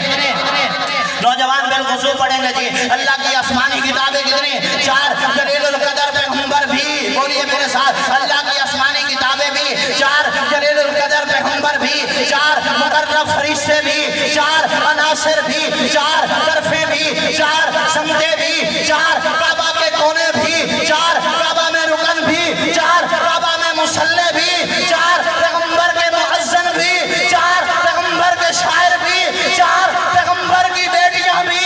नौजवान बिलखुशू पढ़ेंगे जी, अल्लाह की आसमानी किताबें कितनी? 4। जलीलुल कदर पैगंबर भी, बोलिए मेरे साथ, अल्लाह की आसमानी किताबें भी 4। जलीलुल कदर पैगंबर भी 4। मुकर्रम फरिश्ते भी 4। अनासिर भी 4। तरफे भी 4। समझे भी 4। काबा के कोने भी 4। काबा में रुकन भी 4। काबा में मुसल्ले भी 4। पैगंबर के मुअज्जिन भी 4। पैगंबर के शायर भी 4। पैगंबर की बेटियां भी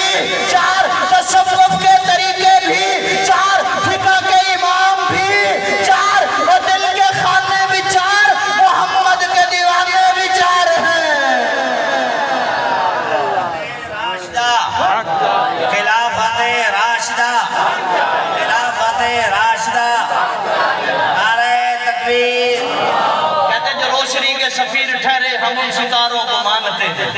4। तसव्वुफ के तरीके भी 4। फिक़ह के इमाम भी 4। और दिल के खाने भी 4। मोहम्मद के दीवाने भी 4 हैं। राशिदा, खिलाफत राशिदा, खिलाफत राशिदा, नारे तकबीर। कहते जो रोशनी के सफीर ठहरे हम उन सितारों को मानते हैं।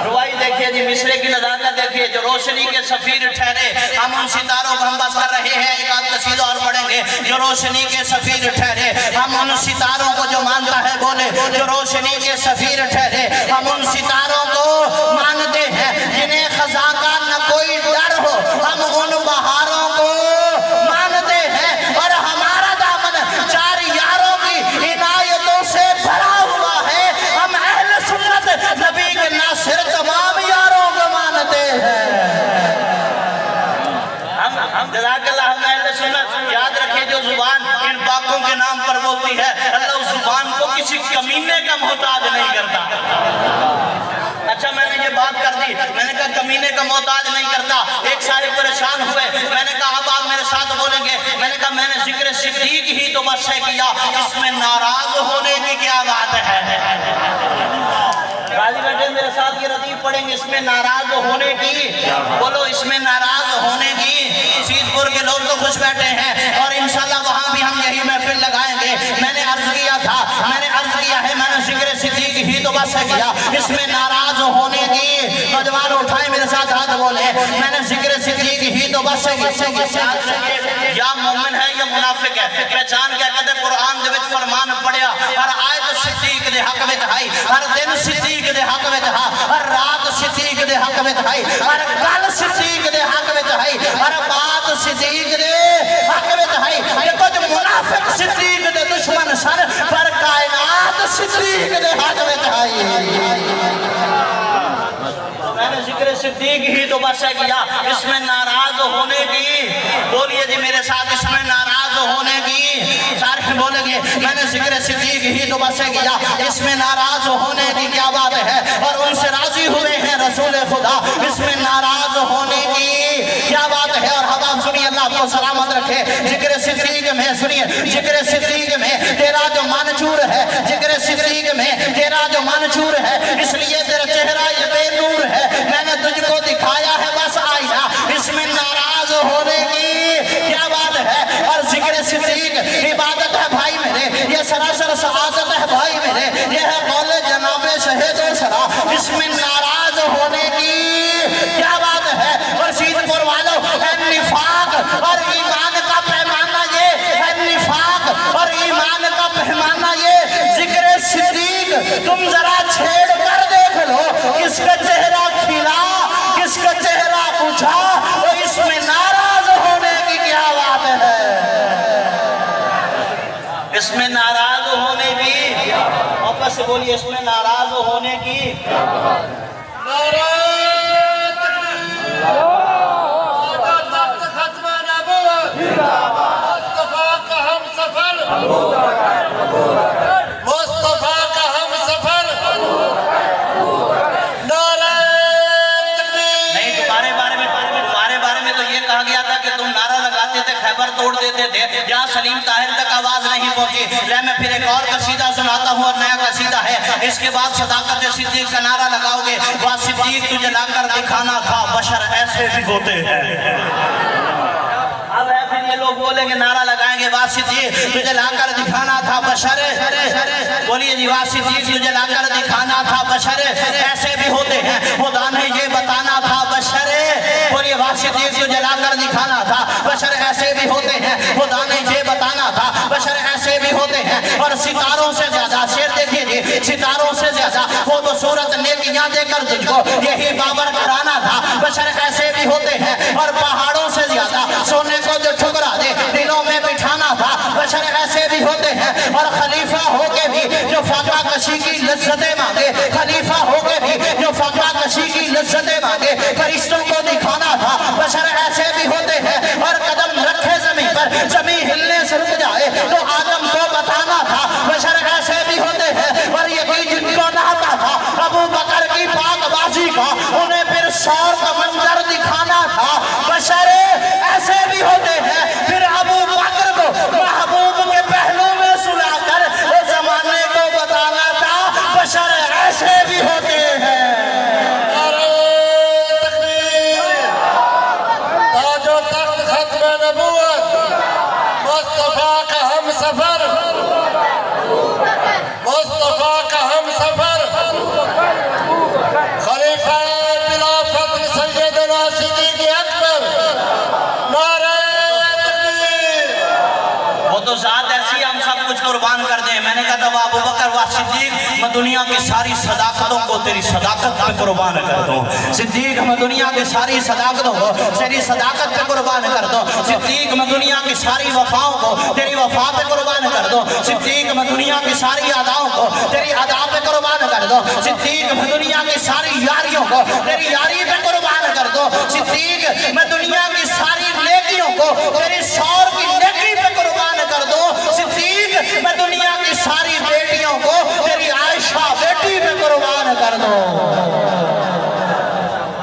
रुवाई देखिए जी, मिसरे की नज़ाकत देखिए, जो रोशनी के सफीर ठहरे हम उन सितारों को हम बस कर रहे हैं। एक आध कसीदा और पढ़ेंगे। जो रोशनी के सफीर ठहरे हम उन सितारों को जो मानता है, बोले जो रोशनी के सफीर ठहरे हम उन सितारों को मानते हैं। जिन्हें खज़ा का न कोई डर हो हम उन बहारों को मानते हैं। और हमारा दामन 4 यारों की इनायतों से भरा हुआ है। हम अहले सुन्नत नबी के नासिर तमाम यारों को मानते हैं। हम जज़ाकल्लाह, हम अहले सुन्नत। याद रखिए जो जुबान इन पाकों के नाम पर बोलती है, अल्लाह उस जुबान को किसी कमीने का मोहताज नहीं करता। अच्छा मैंने ये बात कर दी, मैंने कहा कमीने का मोहताज नहीं करता। एक साहिब परेशान हुए, मैंने कहा अब आप मेरे साथ बोलेंगे। मैंने कहा मैंने जिक्र सिद्दीक ही तो बस है किया, इसमें नाराज होने की क्या बात है? गाजी बेटे मेरे साथ ये रतीब पढ़ेंगे, इसमें नाराज होने की, बोलो इसमें नाराज होने की। सीधपुर के लोग तो खुश बैठे हैं और इंशाल्लाह वहां भी हम यही महफिल लगाएंगे। मैंने अर्ज किया था, मैंने अर्ज किया है, मैंने जिक्र सिद्दीक ही तो बस है किया, इसमें नाराज होने की। नौजवान उठाए मेरे साथ हाथ बोले, मैंने जिक्र सिद्दीक ही तो बस है। या मोमिन है या मुनाफिक है, पहचान क्या कहते? कुरान दे विच फरमान पढ़िया, हर आयत सिद्दीक दे हक विच आई, हर दिन सिद्दीक दे हक विच हा, हर रात सिद्दीक दे हक विच आई, हर गल सिद्दीक दे हक विच आई, हर बात सिद्दीक दे हक विच आई। ये कुछ मुनाफिक सिद्दीक दे दुश्मन सन, पर कायनात सिद्दीक दे हक विच आई। मैंने जिक्र सिद्दीक ही तो बस है किया, इसमें नाराज होने की, बोलिए जी मेरे साथ, इसमें नाराज होने की। सारे बोलेंगे मैंने जिक्र सिद्दीक ही तो बस है किया, इसमें नाराज होने की क्या बात है? और उनसे राजी हुए हैं रसूल खुदा, इसमें नाराज होने की क्या बात है। और हवा सुनिए, अल्लाह आपको सलामत रखे। जिक्र सिद्दीक में सुनिए, जिक्र सिद्दीक में तेरा जो मानचूर है, जिक्र सिद्दीक में तेरा जो मानचूर है, इसलिए तेरा चेहरा ये बेनूर है। मैंने तुझको दिखाया है बस आईना, इसमें नाराज होने की क्या बात है। और जिक्र सिद्दीक इबादत है भाई मेरे, ये सरासर सआदत है भाई मेरे, ये है कौले जनाबे शहीद सरा, इसमें नाराज होने की क्या बात है। और सीधपुर वालों, निफाक और ईमान का पैमाना ये है, निफाक और ईमान का पैमाना ये। जिक्र सिद्दीक तुम जरा छेड़ कर देख लो, किसका चेहरा खिला, किसका चेहरा पूछा, तो इसमें नाराज होने की क्या बात है। इसमें नाराज होने की, वापस से बोलिए, इसमें नाराज होने की खैबर तोड़ देते थे, जहाँ सलीम ताहिर तक आवाज नहीं पहुंची। मैं फिर एक और कसीदा सुनाता हूँ, और नया कसीदा है। इसके बाद सदाकत सिद्दीक का नारा लगाओगे। वह सिद्दीक तुझे लाकर दिखाना था, बशर ऐसे भी होते हैं। अब है फिर ये लोग बोलेंगे, नारा लगाएंगे, वासिद जी तुझे लाकर दिखाना था बशर, बोलिए जी, वासिद जी तुझे लाकर दिखाना था बशर ऐसे भी होते हैं, खुदा ने ये बताना था बशर, बोलिए वासिद जी तुझे लाकर दिखाना था बशर ऐसे भी होते हैं, खुदा ने ये बताना था बशर ऐसे भी होते हैं। और सितारों से ज्यादा, शेर देखिए जी, सितारों से ज्यादा वो तो सूरत नेकियां देकर तुझको यही बाबर कराना था, बशर ऐसे भी होते हैं। और पहाड़ों से ज्यादा सोने को जो ठुकरा दे दिलों में बिठाना था, बशर ऐसे भी होते हैं। और खलीफा होके भी जो फाका कशी की लज्जतें मांगे, खलीफा होके भी जो फाका कशी की लज्जतें मांगे, फरिश्तों को दिखाना था, बशर ऐसे भी होते हैं। और कदम रखे जमीन पर, जमीन हिलने से रुक जाए तो आदम को बताना था, बशर ऐसे भी होते हैं। और यही जिनको नहाता था अबू बकर की पाकबाजी का, उन्हें फिर शौर का मंजर दिखाना था, बशर ऐसे भी होते हैं। फिर अबू बकर को महबूब के पहलू में सुलाकर वो जमाने को बताना था, बशर ऐसे भी होते हैं। कुर्बान कर दे। मैंने कहा था अबू बकर व सिद्दीक, मैं दुनिया की सारी सदाकतों को तेरी सदाकत पे कुर्बान कर दूं। सिद्दीक, मैं दुनिया की सारी सदाकतों को तेरी सदाकत पे कुर्बान कर दूं। सिद्दीक, मैं दुनिया की सारी वफाओं को तेरी वफा पे कुर्बान कर दूं। सिद्दीक, मैं दुनिया की सारी अदाओं को तेरी अदा पे कुर्बान कर दूं। सिद्दीक, मैं दुनिया की सारी यारियों को तेरी यारी पे कुर्बान कर दूं। सिद्दीक, मैं दुनिया की सारी नेकियों को तेरी शौर की नेकी पे कुर्बान कर दूं। सिद्दीक, मैं दुनिया की सारी बेटियों को तेरी आयशा बेटी पे कुर्बान कर दूं।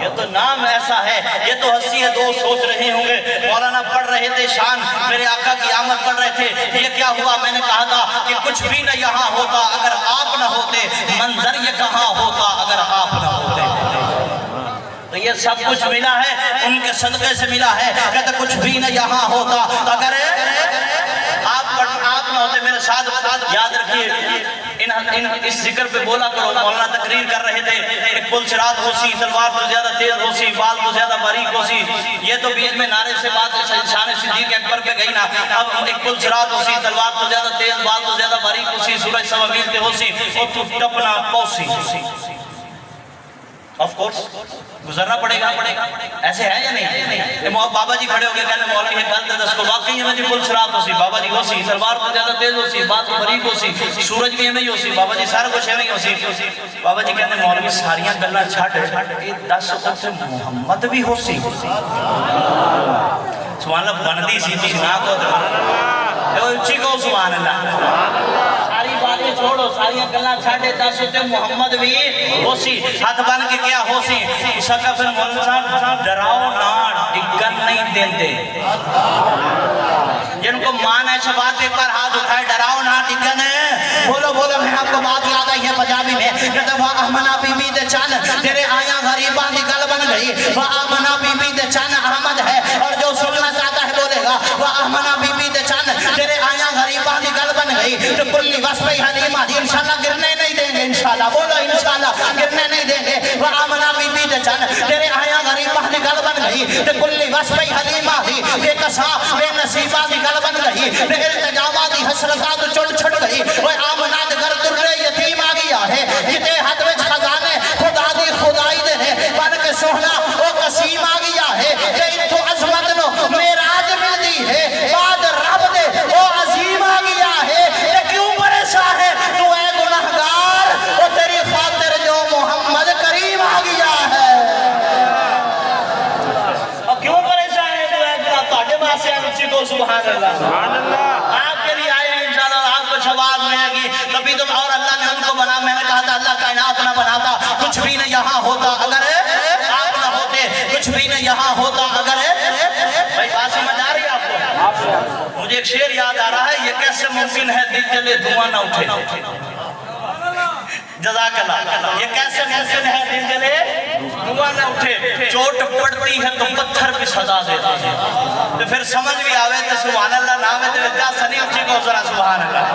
ये तो नाम ऐसा है, ये तो हंसी है। दो सोच रहे होंगे, मौलाना पढ़ रहे थे शान, मेरे आका की आमद पढ़ रहे थे, ये क्या हुआ। मैंने कहा था कि कुछ भी न यहाँ होता अगर आप न होते, मंजर ये कहाँ होता अगर आप न होते। तो ये सब कुछ मिला है, उनके सदक़े से मिला है। कहते कुछ भी न यहाँ होता अगर आप न होते। मेरे साथ याद रखिए, इस जिक्र पे बोला करो। मौलाना तकरीर कर रहे थे, एक पुलसिरात होसी, तलवार तो ज्यादा तेज होसी, बाल तो ज्यादा बारीक होसी। ये तो बीच में नारे से बात शान सिद्दीक अकबर पे गई ना। अब एक पुलसिरात होसी, तलवार तो ज्यादा तेज, बाल तो ज्यादा बारीक होसी, सूरज सवा मील पे होसी और तू टपना पौसी। ऑफ कोर्स गुजरना पड़ेगा। ऐसे है या नहीं? बाबा जी खड़े हो गए, कहने मौलवी है गलत है, दस को वाकई में जी पुलसिरात होसी, बाबा जी होसी, तलवार तो ज्यादा तेज होसी, बात तो बारीक होसी, सूरज भी एवं ही होसी, बाबा जी सारा कुछ एवं ही होसी। बाबा जी कहने मौलवी सारियां गल्लां छड्ड, 10 उत्ते मुहम्मद भी होसी। सुभान अल्लाह बनदी सी, तुसीं ना कहो, उच्ची कहो सुभान अल्लाह। सारी बातें छोड़ो सारिया गल्लां साढ़े दस ते मुहम्मद भी होसी हाथ बन के क्या होसी उसका फिर मौलवी साहब डराओ ना डिगन नहीं देते जिनको मान है शबात पे पर हाथ उठाए डराओ ना डिगन बोलो बोलो मैं आपको बात याद आई है पंजाबी में कहते वाह आमना बीबी दे चन तेरे आया गरीबा की गल बन गई वाह आमना बीबी दे चन अहमद है और जो सुनना चाहता है बोलेगा वाह आमना बीबी दे चन तेरे आया गरीबा की गल बन गई तो कुल्ली वस्फी हलीमा दी इंशाल्लाह गिरने नहीं देंगे इंशाल्लाह बोलो इंशाल्लाह गिरने नहीं देंगे वाह आमना बीबी दे चन तेरे आया गरीबा की गल बन गई तो कुल्ली वस्फी हलीमा दी बेकसा बेनसीबा की गल बन गई इल्तिजामा दी हसरता तो चुड़ छुड़ गई ओए आमना दे घर दुर्रे यतीम आ गया है जिते हाथ में खजाने खुदा दी खुदाई दे ने बन के सोहना ओ कसीम आ गया है ते इथों अजमत नो मेराज मिलदी है बाद रब दे ओ अजीम आ गया है ते क्यों परेशान है तू है गुनाहगार ओ तेरी खातिर जो मोहम्मद करीम आ गया है और क्यों परेशान है तू है ਤੁਹਾਡੇ ਵਾਸਤੇ ਉੱਚੀ को सुभान अल्लाह आपके लिए आए हैं इंशाल्लाह आपको शबाब मिलेगी तभी तो और अल्लाह ने उनको बना मैंने कहा था अल्लाह कायनात ना बनाता कुछ भी न यहाँ होता अगर आप ना होते कुछ भी न यहाँ होता अगर भाई बात समझ आ रही है आपको मुझे एक शेर याद आ रहा है ये कैसे मुमकिन है दिल जले धुआं ना उठे जज़ाकल्लाह ये कैसे मुमकिन है दिल जले धुआं ना उठे चोट पड़ती है तो पत्थर भी सजा देता है तो फिर समझ भी आवे तो सुभान अल्लाह नाम है तो क्या सनी उसी को जरा सुभान अल्लाह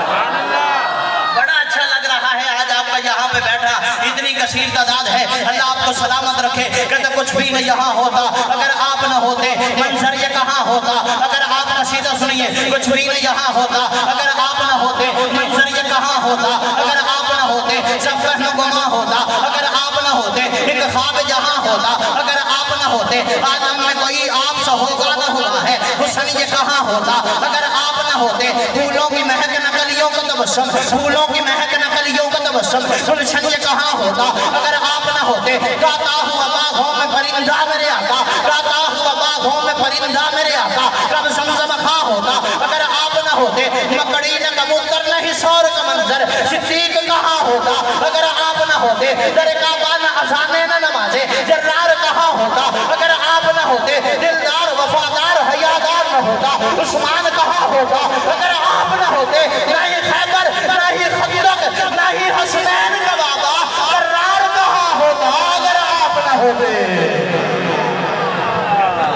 बड़ा अच्छा लग रहा है आज आपका यहाँ पे बैठा इतनी कसीर तादाद है अल्लाह आपको सलामत रखे कहते कुछ भी न यहाँ होता अगर आप न होते मंजर ये कहाँ होता अगर आप कसीदा सुनिए कुछ भी न यहाँ होता अगर आप न होते मंजर ये कहाँ होता अगर आप न होते सब कहनो गुमा होता अगर आप न होते एक ख्वाब जहाँ होता अगर आप न होते आदम में कोई आप सा होगा न हुआ है हुस्न ये कहाँ होता अगर आप न होते फूलों की महक नकलियों का तबस्सुम फूलों की महक नकलियों का तबस्सुम गुलशन ये कहाँ होता अगर आप न होते गाता हुआ बागों में परिंदा मेरे आका गाता हुआ बागों में परिंदा मेरे आका कब ज़मज़म खा होता अगर आप न होते मकड़ी न कबूतर न हिसौर का मंजर सिद्दीक कहाँ होता अगर आप न होते दर काबा न अज़ाने न नमाज़े जर्रार कहाँ होता अगर आप न होते दिलदार वफादार हयादार न होता उस्मान कहाँ होता अगर आप न होते नहीं खैबर नहीं खंदक नहीं हसनैन का बाबा जर्रार कहाँ होता अगर आप न होते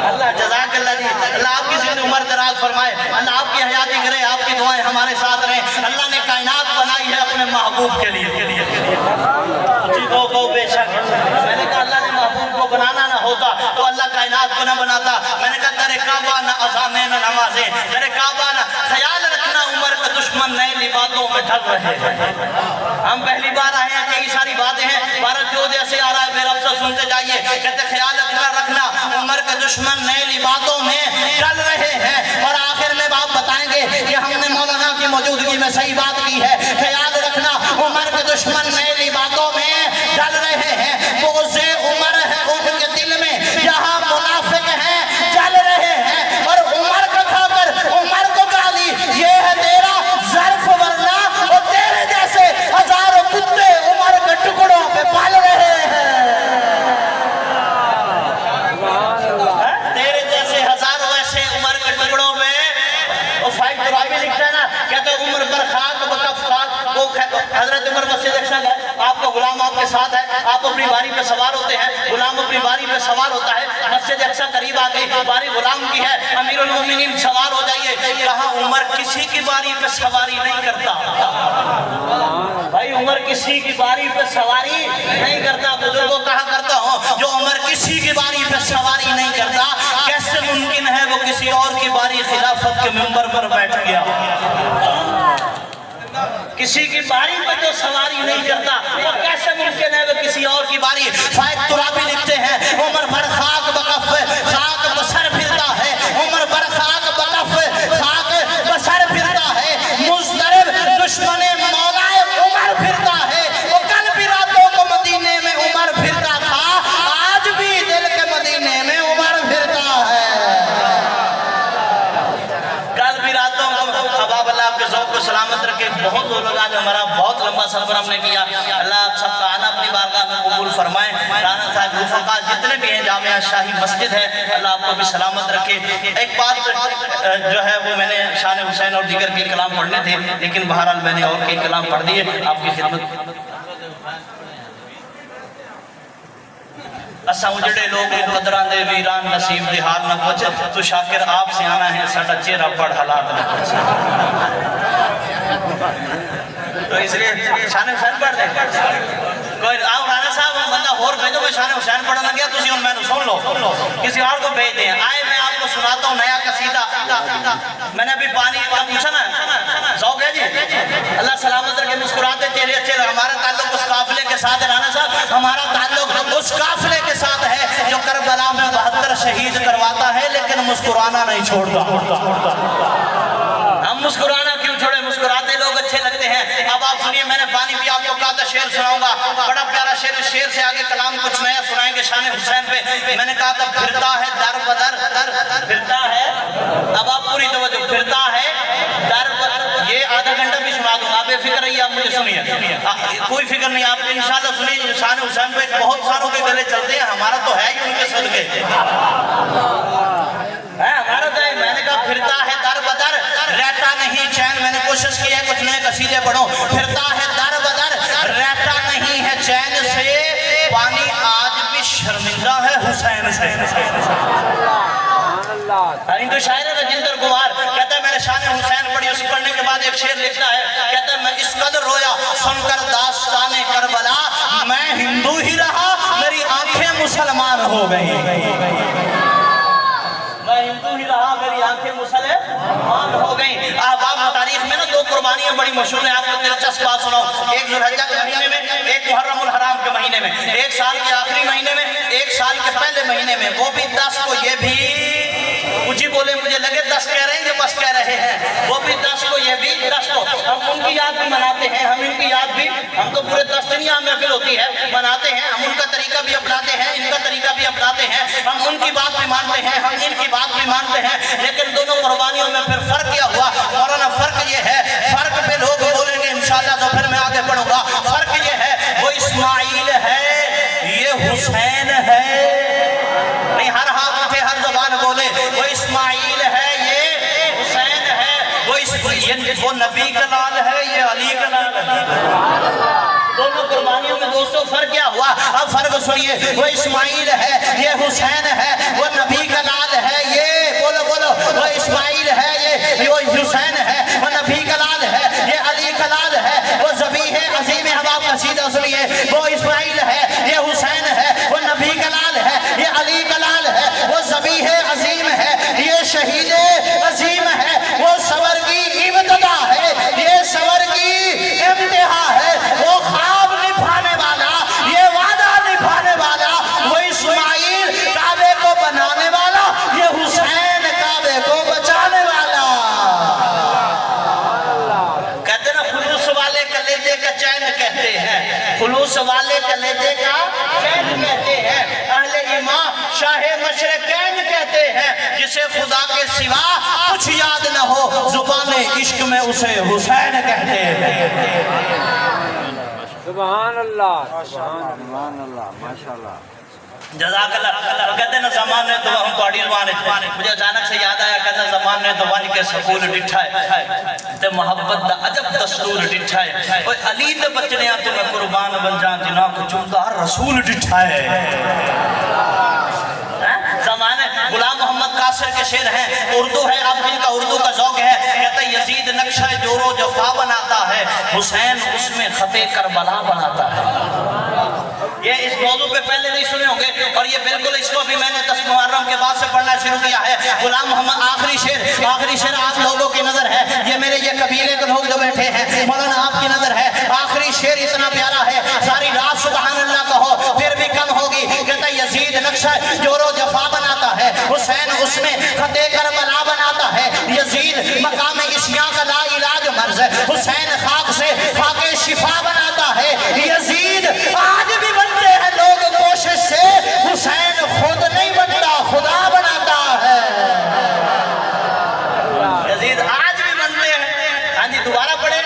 अल्लाह जज़ाकल्लाह जी अल्लाह आपकी ज़िंदगी उम्र दराज फरमाए अल्लाह आपकी हयाती करे आपकी दुआएं हमारे साथ रहें अल्लाह ने कायनात बनाई है अपने महबूब के लिए जी को बेशक मैंने कहा अल्लाह ने महबूब को बनाना ना होता तो अल्लाह कायनात को ना बनाता मैंने कहा तेरे काबा ना अज़ाने ना नमाज़े तेरे काबा ना ख्याल रखना उम्र का दुश्मन नए लिबासों में ढल रहे हैं हम पहली बार आए हैं कई सारी बातें हैं भारत जो जैसे आ रहा है मेरा अफसर सुनते जाइए कहते ख्याल रखना उम्र के दुश्मन नए लिबासों में ढल रहे हैं और आखिर में बात बताएंगे कि हमने मौलाना की मौजूदगी में सही बात की है ख्याल रखना उम्र के दुश्मन नए लिबासों में ढल रहे हैं वो से उम्र है उनके दिल में जहाँ मुनाफिक हैं चल रहे हैं और उम्र का खाकर उम्र को गाली ये है तेरा ज़र्फ वरना और तेरे जैसे हजारों कुत्ते उम्र के टुकड़ों पे पल रहे हैं तेरे जैसे हजारों ऐसे उम्र के टुकड़ों में और फाइट तुरावी लिखता है ना कहते उम्र पर खाक बकफ खाक वो हजरत उमर मस्जिद अक्सा गए आपका गुलाम आपके साथ है आप अपनी बारी पे सवार होते हैं गुलाम अपनी बारी पे सवार होता है मस्जिद अक्सा करीब आ गई बारी गुलाम की है अमीरुल मोमिनीन सवार हो जाइए कहा उमर किसी की बारी पे सवारी नहीं करता भाई उमर किसी की बारी पे सवारी नहीं करता बुजुर्गों कहा करता हूँ जो उमर किसी की बारी पे सवारी नहीं करता कैसे मुमकिन है वो किसी और की बारी खिलाफत के मिंबर पर बैठ गया किसी की बारी पर जो सवारी नहीं करता वो कैसे मुमकिन है वो किसी और की बारी फायद तुराबी लिखते हैं उमर भर खाक बकफ खाक बसर फिरता है उमर भर खाक बकफ खाक बसर फिरता है मुज़दरिब दुश्मने मौलाए उमर फिरता है वो कल भी रातों को मदीने में उमर फिरता था आज भी दिल के मदीने में उमर फिरता है कल भी रातों को अब आपके ज़ौक़ को सलामत रखे बहुत लोग आज हमारा बहुत किया। अल्लाह आप सबका आना अपनी बारगाह में कबूल फरमाए। राना साहब रुफका जितने भी हैं, जामिया शाही मस्जिद है, अल्लाह आपको भी सलामत रखे। एक बात जो है वो मैंने शान हुसैन और दीगर के कलाम पढ़ने थे, लेकिन बहरहाल मैंने और कई कलाम पढ़ दिए आपकी खिदमत। असा उजड़े लोग कदरां दे वीरान नसीब दे हाल न कुछ, तो शाकिर आप से आना है साडा चेहरा पढ़ हालात न कुछ। तो इसलिए शान हुसैन पढ़ दे कोई आओ राणा साहब बंदा और भेजो, मैं शान हुसैन पढ़ने लग गया, तुम और मैंने सुन लो, किसी और को भेज दें। आए मैं आपको सुनाता हूँ नया कसीदा। मैंने अभी पानी का पूछा ना, शौक है जी, अल्लाह सलामत रखे, मुस्कुराते चेहरे अच्छे। हमारा ताल्लुक उस काफिले के साथ है राणा साहब, हमारा ताल्लुक उस काफिले के साथ है जो करबला में 72 शहीद करवाता है, लेकिन मुस्कुराना नहीं छोड़ता। हम मुस्कुराना क्यों छोड़े, मुस्कुराते लोग अच्छे लगते हैं। अब आप सुनिए, मैंने पानी भी आपको कहा था शेर सुनाऊंगा, बड़ा प्यारा शेर। शेर से आगे कलाम कुछ नया सुनाएंगे शान हुसैन पे। मैंने कहा था फिरता है दर बदर, फिरता है, अब आप पूरी तवज्जो, फिरता है दर बदर, ये आधा घंटा भी सुना दूंगा, आप बेफिक्र रहिए, आप मुझे सुनिए, कोई फिक्र नहीं, आप इंशाल्लाह सुनिए। शान हुसैन पे बहुत सारों के गले चलते हैं, हमारा तो है ही उनके सदके है, हमारा तो है। मैंने कहा फिरता है दर बदर, रहता नहीं चैन। मैंने कोशिश की है कुछ नए कसीदे पढ़ो। फिरता है दर बदर, रहता नहीं है चैन से, पानी आज भी शर्मिंदा है हुसैन से। हिंदू शायर है राजेंद्र कुमार, कहता है मैंने शान हुसैन पढ़ी, उस पढ़ने के बाद एक शेर लिखता है, कहता है मैं इस कदर रोया सुनकर दास्ताने करबला, मैं हिंदू ही रहा मेरी आंखें मुसलमान हो गई। मैं हिंदू ही रहा मेरी आंखें मुसलमान हो गई। अहबाब तारीख में ना दो कुर्बानियां बड़ी मशहूर है, आपको दिलचस्प बात सुनाऊं। एक जुल्हिज्जा के महीने में, एक मुहर्रमुल हराम के महीने में, एक साल के आखिरी महीने में, एक साल के पहले महीने में, वो भी 10 को। ये भी कुछ ही बोले, मुझे लगे 10 कह रहे हैं ये बस कह रहे हैं, वो भी 10 को, ये भी 10 को। हम उनकी याद भी मनाते हैं, हम इनकी याद भी, हम तो पूरे 10 दिन यहाँ महफिल होती है मनाते हैं, हम उनका तरीका भी अपनाते हैं, इनका तरीका भी अपनाते हैं, हम उनकी बात भी मानते हैं, हम इनकी बात भी मानते हैं। लेकिन दोनों कुर्बानियों में फिर फर्क क्या हुआ मौलाना? फर्क ये है, फर्क पे लोग बोलेंगे इंशाल्लाह, तो फिर मैं आगे बढ़ूंगा। फर्क ये है, वो इस्माइल है, ये हुसैन है। नहीं, हर हाथ उठे, हर जबान बोले, वो इस्माइल है, ये हुसैन है, वो नबी का लाल है, ये अली का लाल है। दोनों कुर्बानियों में दोस्तों फर्क क्या हुआ? अब फर्क सुनिए, वो इस्माइल है, ये हुसैन है, वो नबी का लाल है, ये बोलो बोलो, वो इस्माइल है, ये वो हुसैन है, वो नबी का लाल है, ये अली का लाल है, वो ज़बी है अजीम है। अब आप कसीदा सुनिए, वो इस्माइल है, ये हुसैन है, वो नबी का लाल है, ये अली का लाल है, वो ज़बी है अजीम है, ये शहीद अजीम है, वो सवर की इब्तिदा है, ये सवर की इम्तिहा है, वो ख्वाब निभाने वाला, ये वादा निभाने वाला, वो इस्माइल काबे को बनाने वाला, ये हुसैन काबे को बचाने वाला। कहते ना खुलूस वाले कलेजे का चैन कहते हैं, खुलूस वाले कलेजे का चैन कहते हैं, अहले ईमान शाहे मशरकैन कहते हैं, जिसे खुदा के सिवा कुछ याद न हो, जुबाने इश्क में उसे हुसैन कहते हैं। सुभान अल्लाह, सुभान अल्लाह, माशाअल्लाह। जज़ाकल्लाह। कहते ना ज़माने तो हम पढ़ी ज़माने, मुझे अचानक से याद आया, कहते ज़माने तो वन के सकूल डिठा है ते मोहब्बत दा अजब दस्तूर डिठा है, ओए अली दे बचने तो मैं कुर्बान बन जा जिना को चुमदा रसूल डिठा है। ज़माने गुलाम मोहम्मद कासिर के शेर हैं, उर्दू है, आप जिनका उर्दू का ज़ौक़ है, कहते यजीद नक्शा जोरो जफा बनाता है, हुसैन उसमें खते करबला बनाता है। ये इस मौजू पे पहले नहीं सुने होंगे, और ये बिल्कुल इसको भी मैंने 10 मुहर्रम के बाद से पढ़ना शुरू किया है। गुलाम मोहम्मद आखिरी शेर आप लोगों की नजर है, ये मेरे ये कबीले के लोग जो बैठे हैं, मौलाना आपकी नजर है, आखिरी शेर इतना प्यारा है, सारी रात सुभान अल्लाह कहो फिर भी कम होगी। कहता यजीद नक्शा जोरो जफा बनाता है, हुसैन उसमें खते करबला बनाता है, यजीद मकाम इश्या का ला इलाज मर्ज, हुसैन खाक से खाके शिफा बनाता है। यजीद आज भी बनते हैं लोग कोशिश से, हुसैन खुद नहीं बनता, खुदा बनाता है। यजीद आज भी बनते हैं। हाँ जी, दोबारा पढ़े,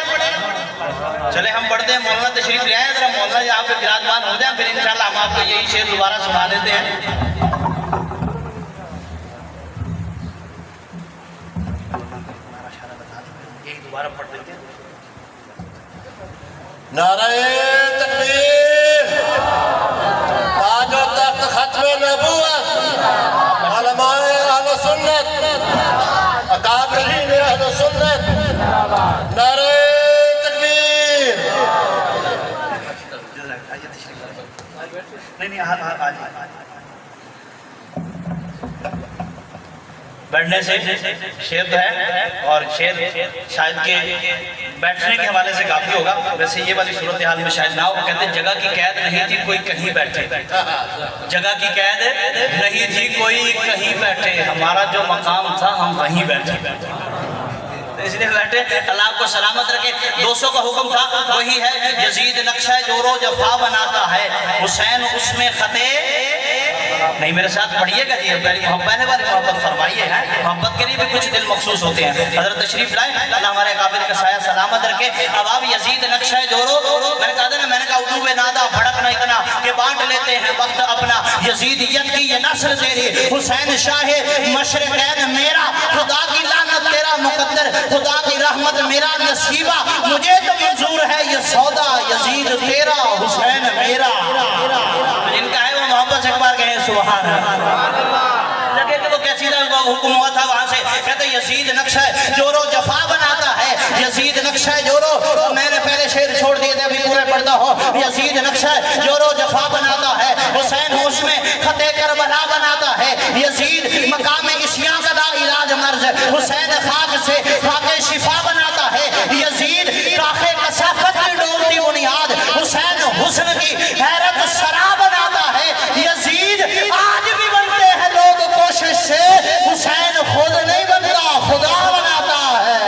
चले हम पढ़ते हैं, मौलाना तशरीफ ले आए। आपको यही शेर दोबारा सुना देते हैं। यही दोबारा पढ़ देते हैं। नारे तकबीर, ताजो तख्त खत्मे नबूवत, उलमाए अहले सुन्नत, अकाबिरीन अहले सुन्नत, नारे तकबीर। नहीं बैठने से शेर तो है और शेर शायद के बैठने के हवाले से काफी होगा। वैसे ये वाली सूरत हाल में शायद ना हो। कहते हैं जगह की कैद नहीं थी कोई कहीं बैठे, जगह की कैद नहीं थी कोई कहीं बैठे, हमारा जो मकाम था हम वहीं बैठे, इसलिए बैठे। अल्लाह को सलामत रखे। 200 का हुक्म था वही है। यजीद नक्शा जोरो जफा बनाता है, हुसैन उसमें खते नहीं। मेरे साथ पढ़िएगा जी, पहले वाली मोहब्बत फरमाइए है। मोहब्बत के लिए भी कुछ दिल मखसूस होते हैं। हजरत तशरीफ लाए, अल्लाह हमारे काबिल का साया सलामत रखे। अब आप यजीद नक्शा जोरो, मैंने कहा था ना, मैंने कहा उर्दू में नादा भड़कना इतना कि बांट लेते हैं वक्त अपना। यजीदियत की ये नस्ल तेरी, हुसैन शाह मशरक़ैन मेरा, खुदा की लानत तेरा मुकद्दर, खुदा की रहमत मेरा नसीबा, मुझे तो मंजूर है ये सौदा, यजीद तेरा हुसैन मेरा। जिनका है वो मोहब्बत से एक बार कहें सुभान अल्लाह। लगे कि वो कैसी हुक्म हुआ था वहां से। कहते यजीद नक्शा जोरो जफा बनाता है, यजीद नक्शा जोरो। मैंने पहले शेर छोड़ दिए थे, अभी पूरे पढ़ता हो। यजीद नक्शा जोरो जफा बनाता है, हुसैन उसमें खते करबला बनाता है। यजीद मकाम इस्यां का ला इलाज मर्ज, हुसैन खाक से खाके शिफा बनाता है। यजीद काखे कसाफत की डोलती बुनियाद, हुसैन हुस्न की हैरत सरा बनाता है। यजीद आज भी बनते हैं लोग कोशिश से, हुसैन खुद नहीं बनता, खुदा बनाता है।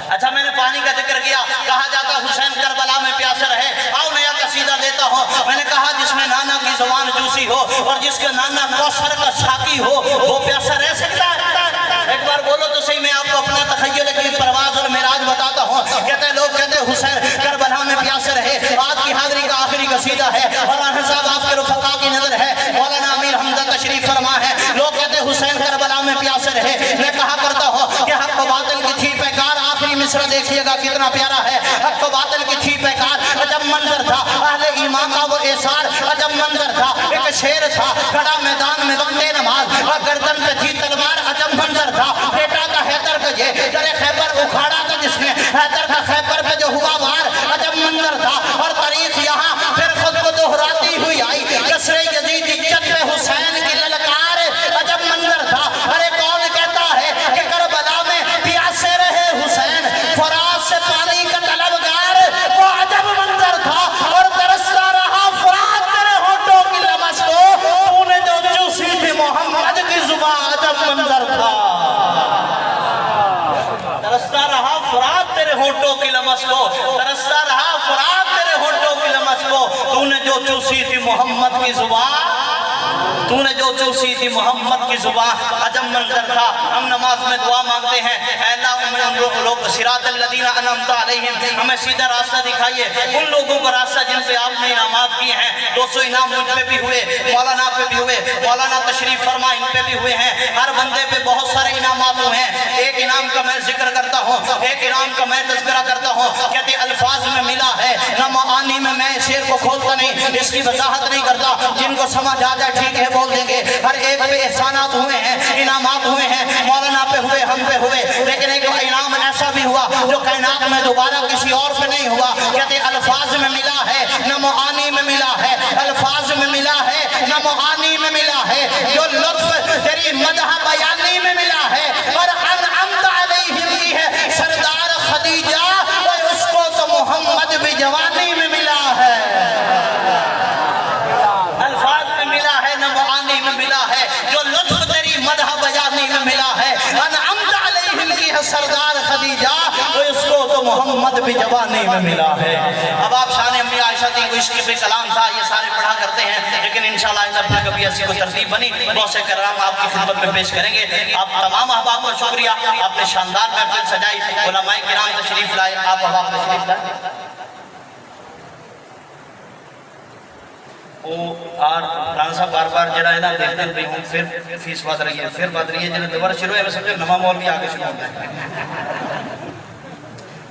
अच्छा, मैंने पानी का जिक्र किया, कहा जाता हुसैन करबला में प्यासा रहे। आओ नया कसीदा देता हूँ। मैंने कहा जिसमें नाना की जुबान जूसी हो और जिसका नाना कौसर का साकी हो, वो प्यासा रह सकता है। एक बार बोलो तो सही, मैं आपको अपना तखय्युल की परवाज और मेराज बताता हूँ। कहते लोग कहते हुसैन करबला में प्यासे रहे। आज की हाजिरी का आखिरी कसीदा है और साहब आपके रुफका की नजर है। मौलाना अमीर हमजा तशरीफ फरमा है। लोग कहते हुसैन करबला में प्यासे रहे। मैं कहा करता हूँ कि हक बातिल की थी पैकार। आखिरी मिसरा देखिएगा कितना प्यारा है। हक बातिल की थी पैकार, अजब मंजर था अहले ईमान का वो एसार, अजब मंजर था। एक शेर था खड़ा मैदान में वक्ते नमाज, और गर्दन पे थी तलवार, अजब मंजर था। बेटा का हैदर का ये करे खैबर उखाड़ा था जिसने, हैदर का खैबर पे जो हुआ वार, अजब मंजर था। और तारीख यहाँ फिर खुद को दोहराती हुई आई, कसरे यजीद इज्जत पे हुसैन की ललकार, अजब मंजर था। अरे कौन कहता है कि करबला में प्यासे रहे हुसैन, फराज से पानी का तलबगार, वो अजब मंजर था। और तरसता रहा फराज तेरे होठों की लमस को, तूने जो चूसी थी मोहम्मद की जुबान, अजब मंजर था। तरसता रहा फरात तेरे होठों की लमस को, तरसता रहा फरात तेरे होठों की लमस को, तूने जो चूसी थी मोहम्मद की जुबान, तूने जो चूसी थी मोहम्मद की जुबान, अजब मंजर था। हम नमाज में दुआ मांगते हैं, लोग सिरातल लदीना अनअमता अलैहिम, हमें सीधा रास्ता दिखाइए, उन लोगों का रास्ता जिन पे आपने इनामात किए हैं। 200 इनाम मुझ पे भी हुए, मौलाना पे भी हुए, मौलाना तशरीफ फरमा इन पे भी हुए हैं। हर बंदे पे बहुत सारे इनामात हुए हैं। एक इनाम का मैं जिक्र करता हूँ, एक इनाम का मैं तज़किरा करता हूँ। कहते अल्फाज में मिला है न मानी में, मैं शेर को खोलता नहीं, इसकी वजाहत नहीं करता। जिनको समझ आ जाए ठीक है बोल देंगे। हर एक पे एहसानात हुए हैं, इनामात हुए हैं, मौलाना पे हुए, हम पे हुए। लेकिन एक इनाम ऐसा भी हुआ जो कायनात में दोबारा किसी और पे नहीं हुआ। कहते अल्फाज में मिला है न मुआनी में मिला है, अल्फाज में मिला है न मुआनी में मिला है। जो लुत्फ तेरी मदह बयानी में मिला है और अनअमत अलैहिम की है सरदार खदीजा, और उसको तो मोहम्मद भी जवानी में मिला है। अल्फाज में मिला है न मुआनी में मिला है। जो लुत्फ तेरी मदह बयानी में मिला है, अनअमत अलैहिम की है सरदार खदीजा, उसको तो मोहम्मद भी जवानी में मिला है। अब आप शान अम्मी आयशा थी, इश्क पे कलाम था, ये सारे पढ़ा करते हैं। लेकिन इंशाल्लाह अपना कभी ऐसी कोई तरतीब बनी, बहुत से कराम आपकी खिदमत में पेश करेंगे। आप तमाम अहबाब का शुक्रिया, आपने शानदार महफिल सजाई, उलमाए किराम तशरीफ लाए, आप अहबाब तशरीफ लाए। वो और खान साहब बार बार जरा है ना देखते भी हूँ फिर फीस बद रही है जब दोबारा शुरू है समझो नवा मॉल भी आगे शुरू होता है।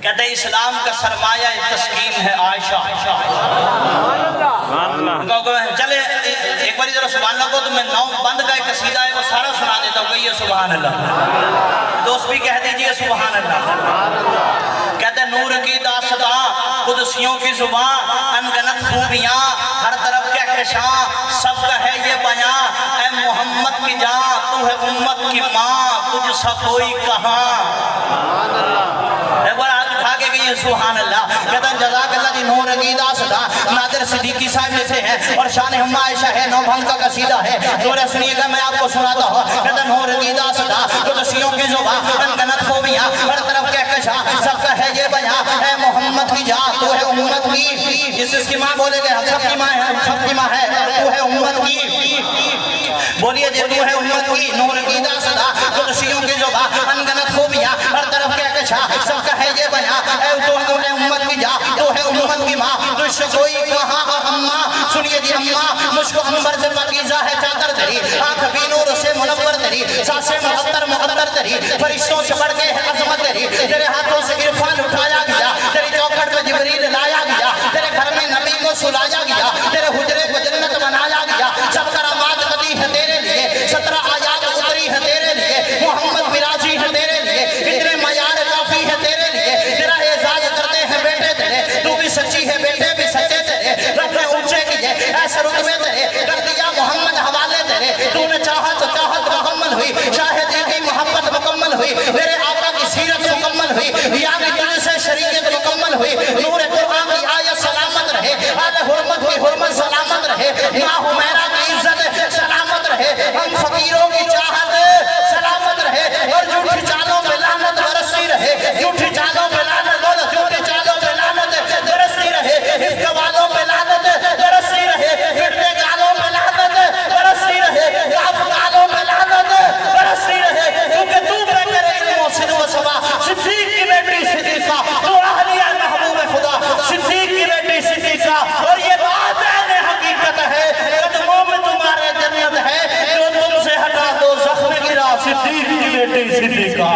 कहते हैं इस्लाम का सरमाया तस्कीन है आयशा। चले एक बार जरा सुभान अल्लाह को तो मैं 9 बंद का एक कसीदा है वो सारा सुना देता हूँ, कहिए सुभान अल्लाह। दोस्त भी कह दीजिए सुभान अल्लाह। कहते हैं नूर की दास्तां कुदसियों की जुबान अनगनत खूबियां हर तरफ के कशां सबका है ये बयां ऐ मोहम्मद की जान तू है उम्मत की माँ तुझसा कोई कहां। एक बार हाथ उठा के कहिए सुभान अल्लाह। कहते हैं जज़ाकल्लाह दी नूर की दास्तां नादिर सिद्दीकी साहब लिखे हैं और शान हम्मा आयशा है 9 भंग का कसीदा है। जोरे सुनिएगा मैं आपको सुनाता हूँ। कहते हैं नूर की दास्तां कुदसियों की जुबान अनगनत खूबियां हर तरफ के कशां सबका है ये बयां ऐ मोहम्मद की जान तू है उम्मत की। जिसकी माँ बोलेगे हम सबकी माँ है, सबकी माँ है, तू है उम्मत की। बोलिए जे तू है उम्मत की। नूर की दास्तां कुदसियों की जुबान अनगनत खूबियां हर तरफ के कशां सबका है ये बयां ऐ तू है उम्मत की जान तू है उम्मत की माँ तुझसे कोई कहां। अम्मा सुनिए जी अम्मा मुझको अंबर से पकीज़ा है चादर तेरी आँख भी नूर से मुनव्वर तेरी सांसें मुक़द्दर तेरी फरिश्तों से बढ़ के है अज़मत तेरी तेरे हाथों से इरफान उठाया गया तेरी चौखट पे जिब्रील लाया गया तेरे घर में नबी को सुलाया गया तेरे हुजरे को जन्नत बनाया गया सब करामात कदी है तेरे लिए 17 आयात उतरी है तेरे लिए मोहम्मद बिराजी है तेरे लिए इतने मयार काफी है तेरे लिए तेरा एजाज करते हैं बेटे तेरे तू भी सच्ची है बेटे भी सच्चे तेरे रब ने ऊंचे किए ऐसे रुतबे तेरे कर दिया मोहम्मद हवाले तेरे तूने चाहा तो चाहत मुकम्मल हुई शाहिदी की मोहब्बत मुकम्मल हुई मेरे आका की सीरत मुकम्मल हुई या भी तुझसे शरीयत मुकम्मल हुई नूर कुरान की आयत सलामत रहे आले हुर्मत की हुर्मत सलामत रहे माँ हुमैरा की इज्जत सलामत रहे हम फकीरों की चाहत सलामत रहे और झूठी चालों में लानत बरसती रहे झूठी चालों में लानत झूठी चालों में लानत बरसती रहे इसके वालों में लानत बरसती रहे फिरते गालों में लानत बरसती रहे काफ गालों में लानत बरसती रहे क्योंकि तू पे करे इल्मो सिद्क़ व सवा सिद्दीक की बेटी सिद्दीक़ा तू अहलिया महबूब खुदा सिद्दीक की बेटी सिद्दीक़ा और ये बात है हकीकत है कदमों में तुम्हारे जन्नत है जो तुमसे हटा दो ज़ख्म गिरा सिद्दीक की बेटी सिद्दीक़ा।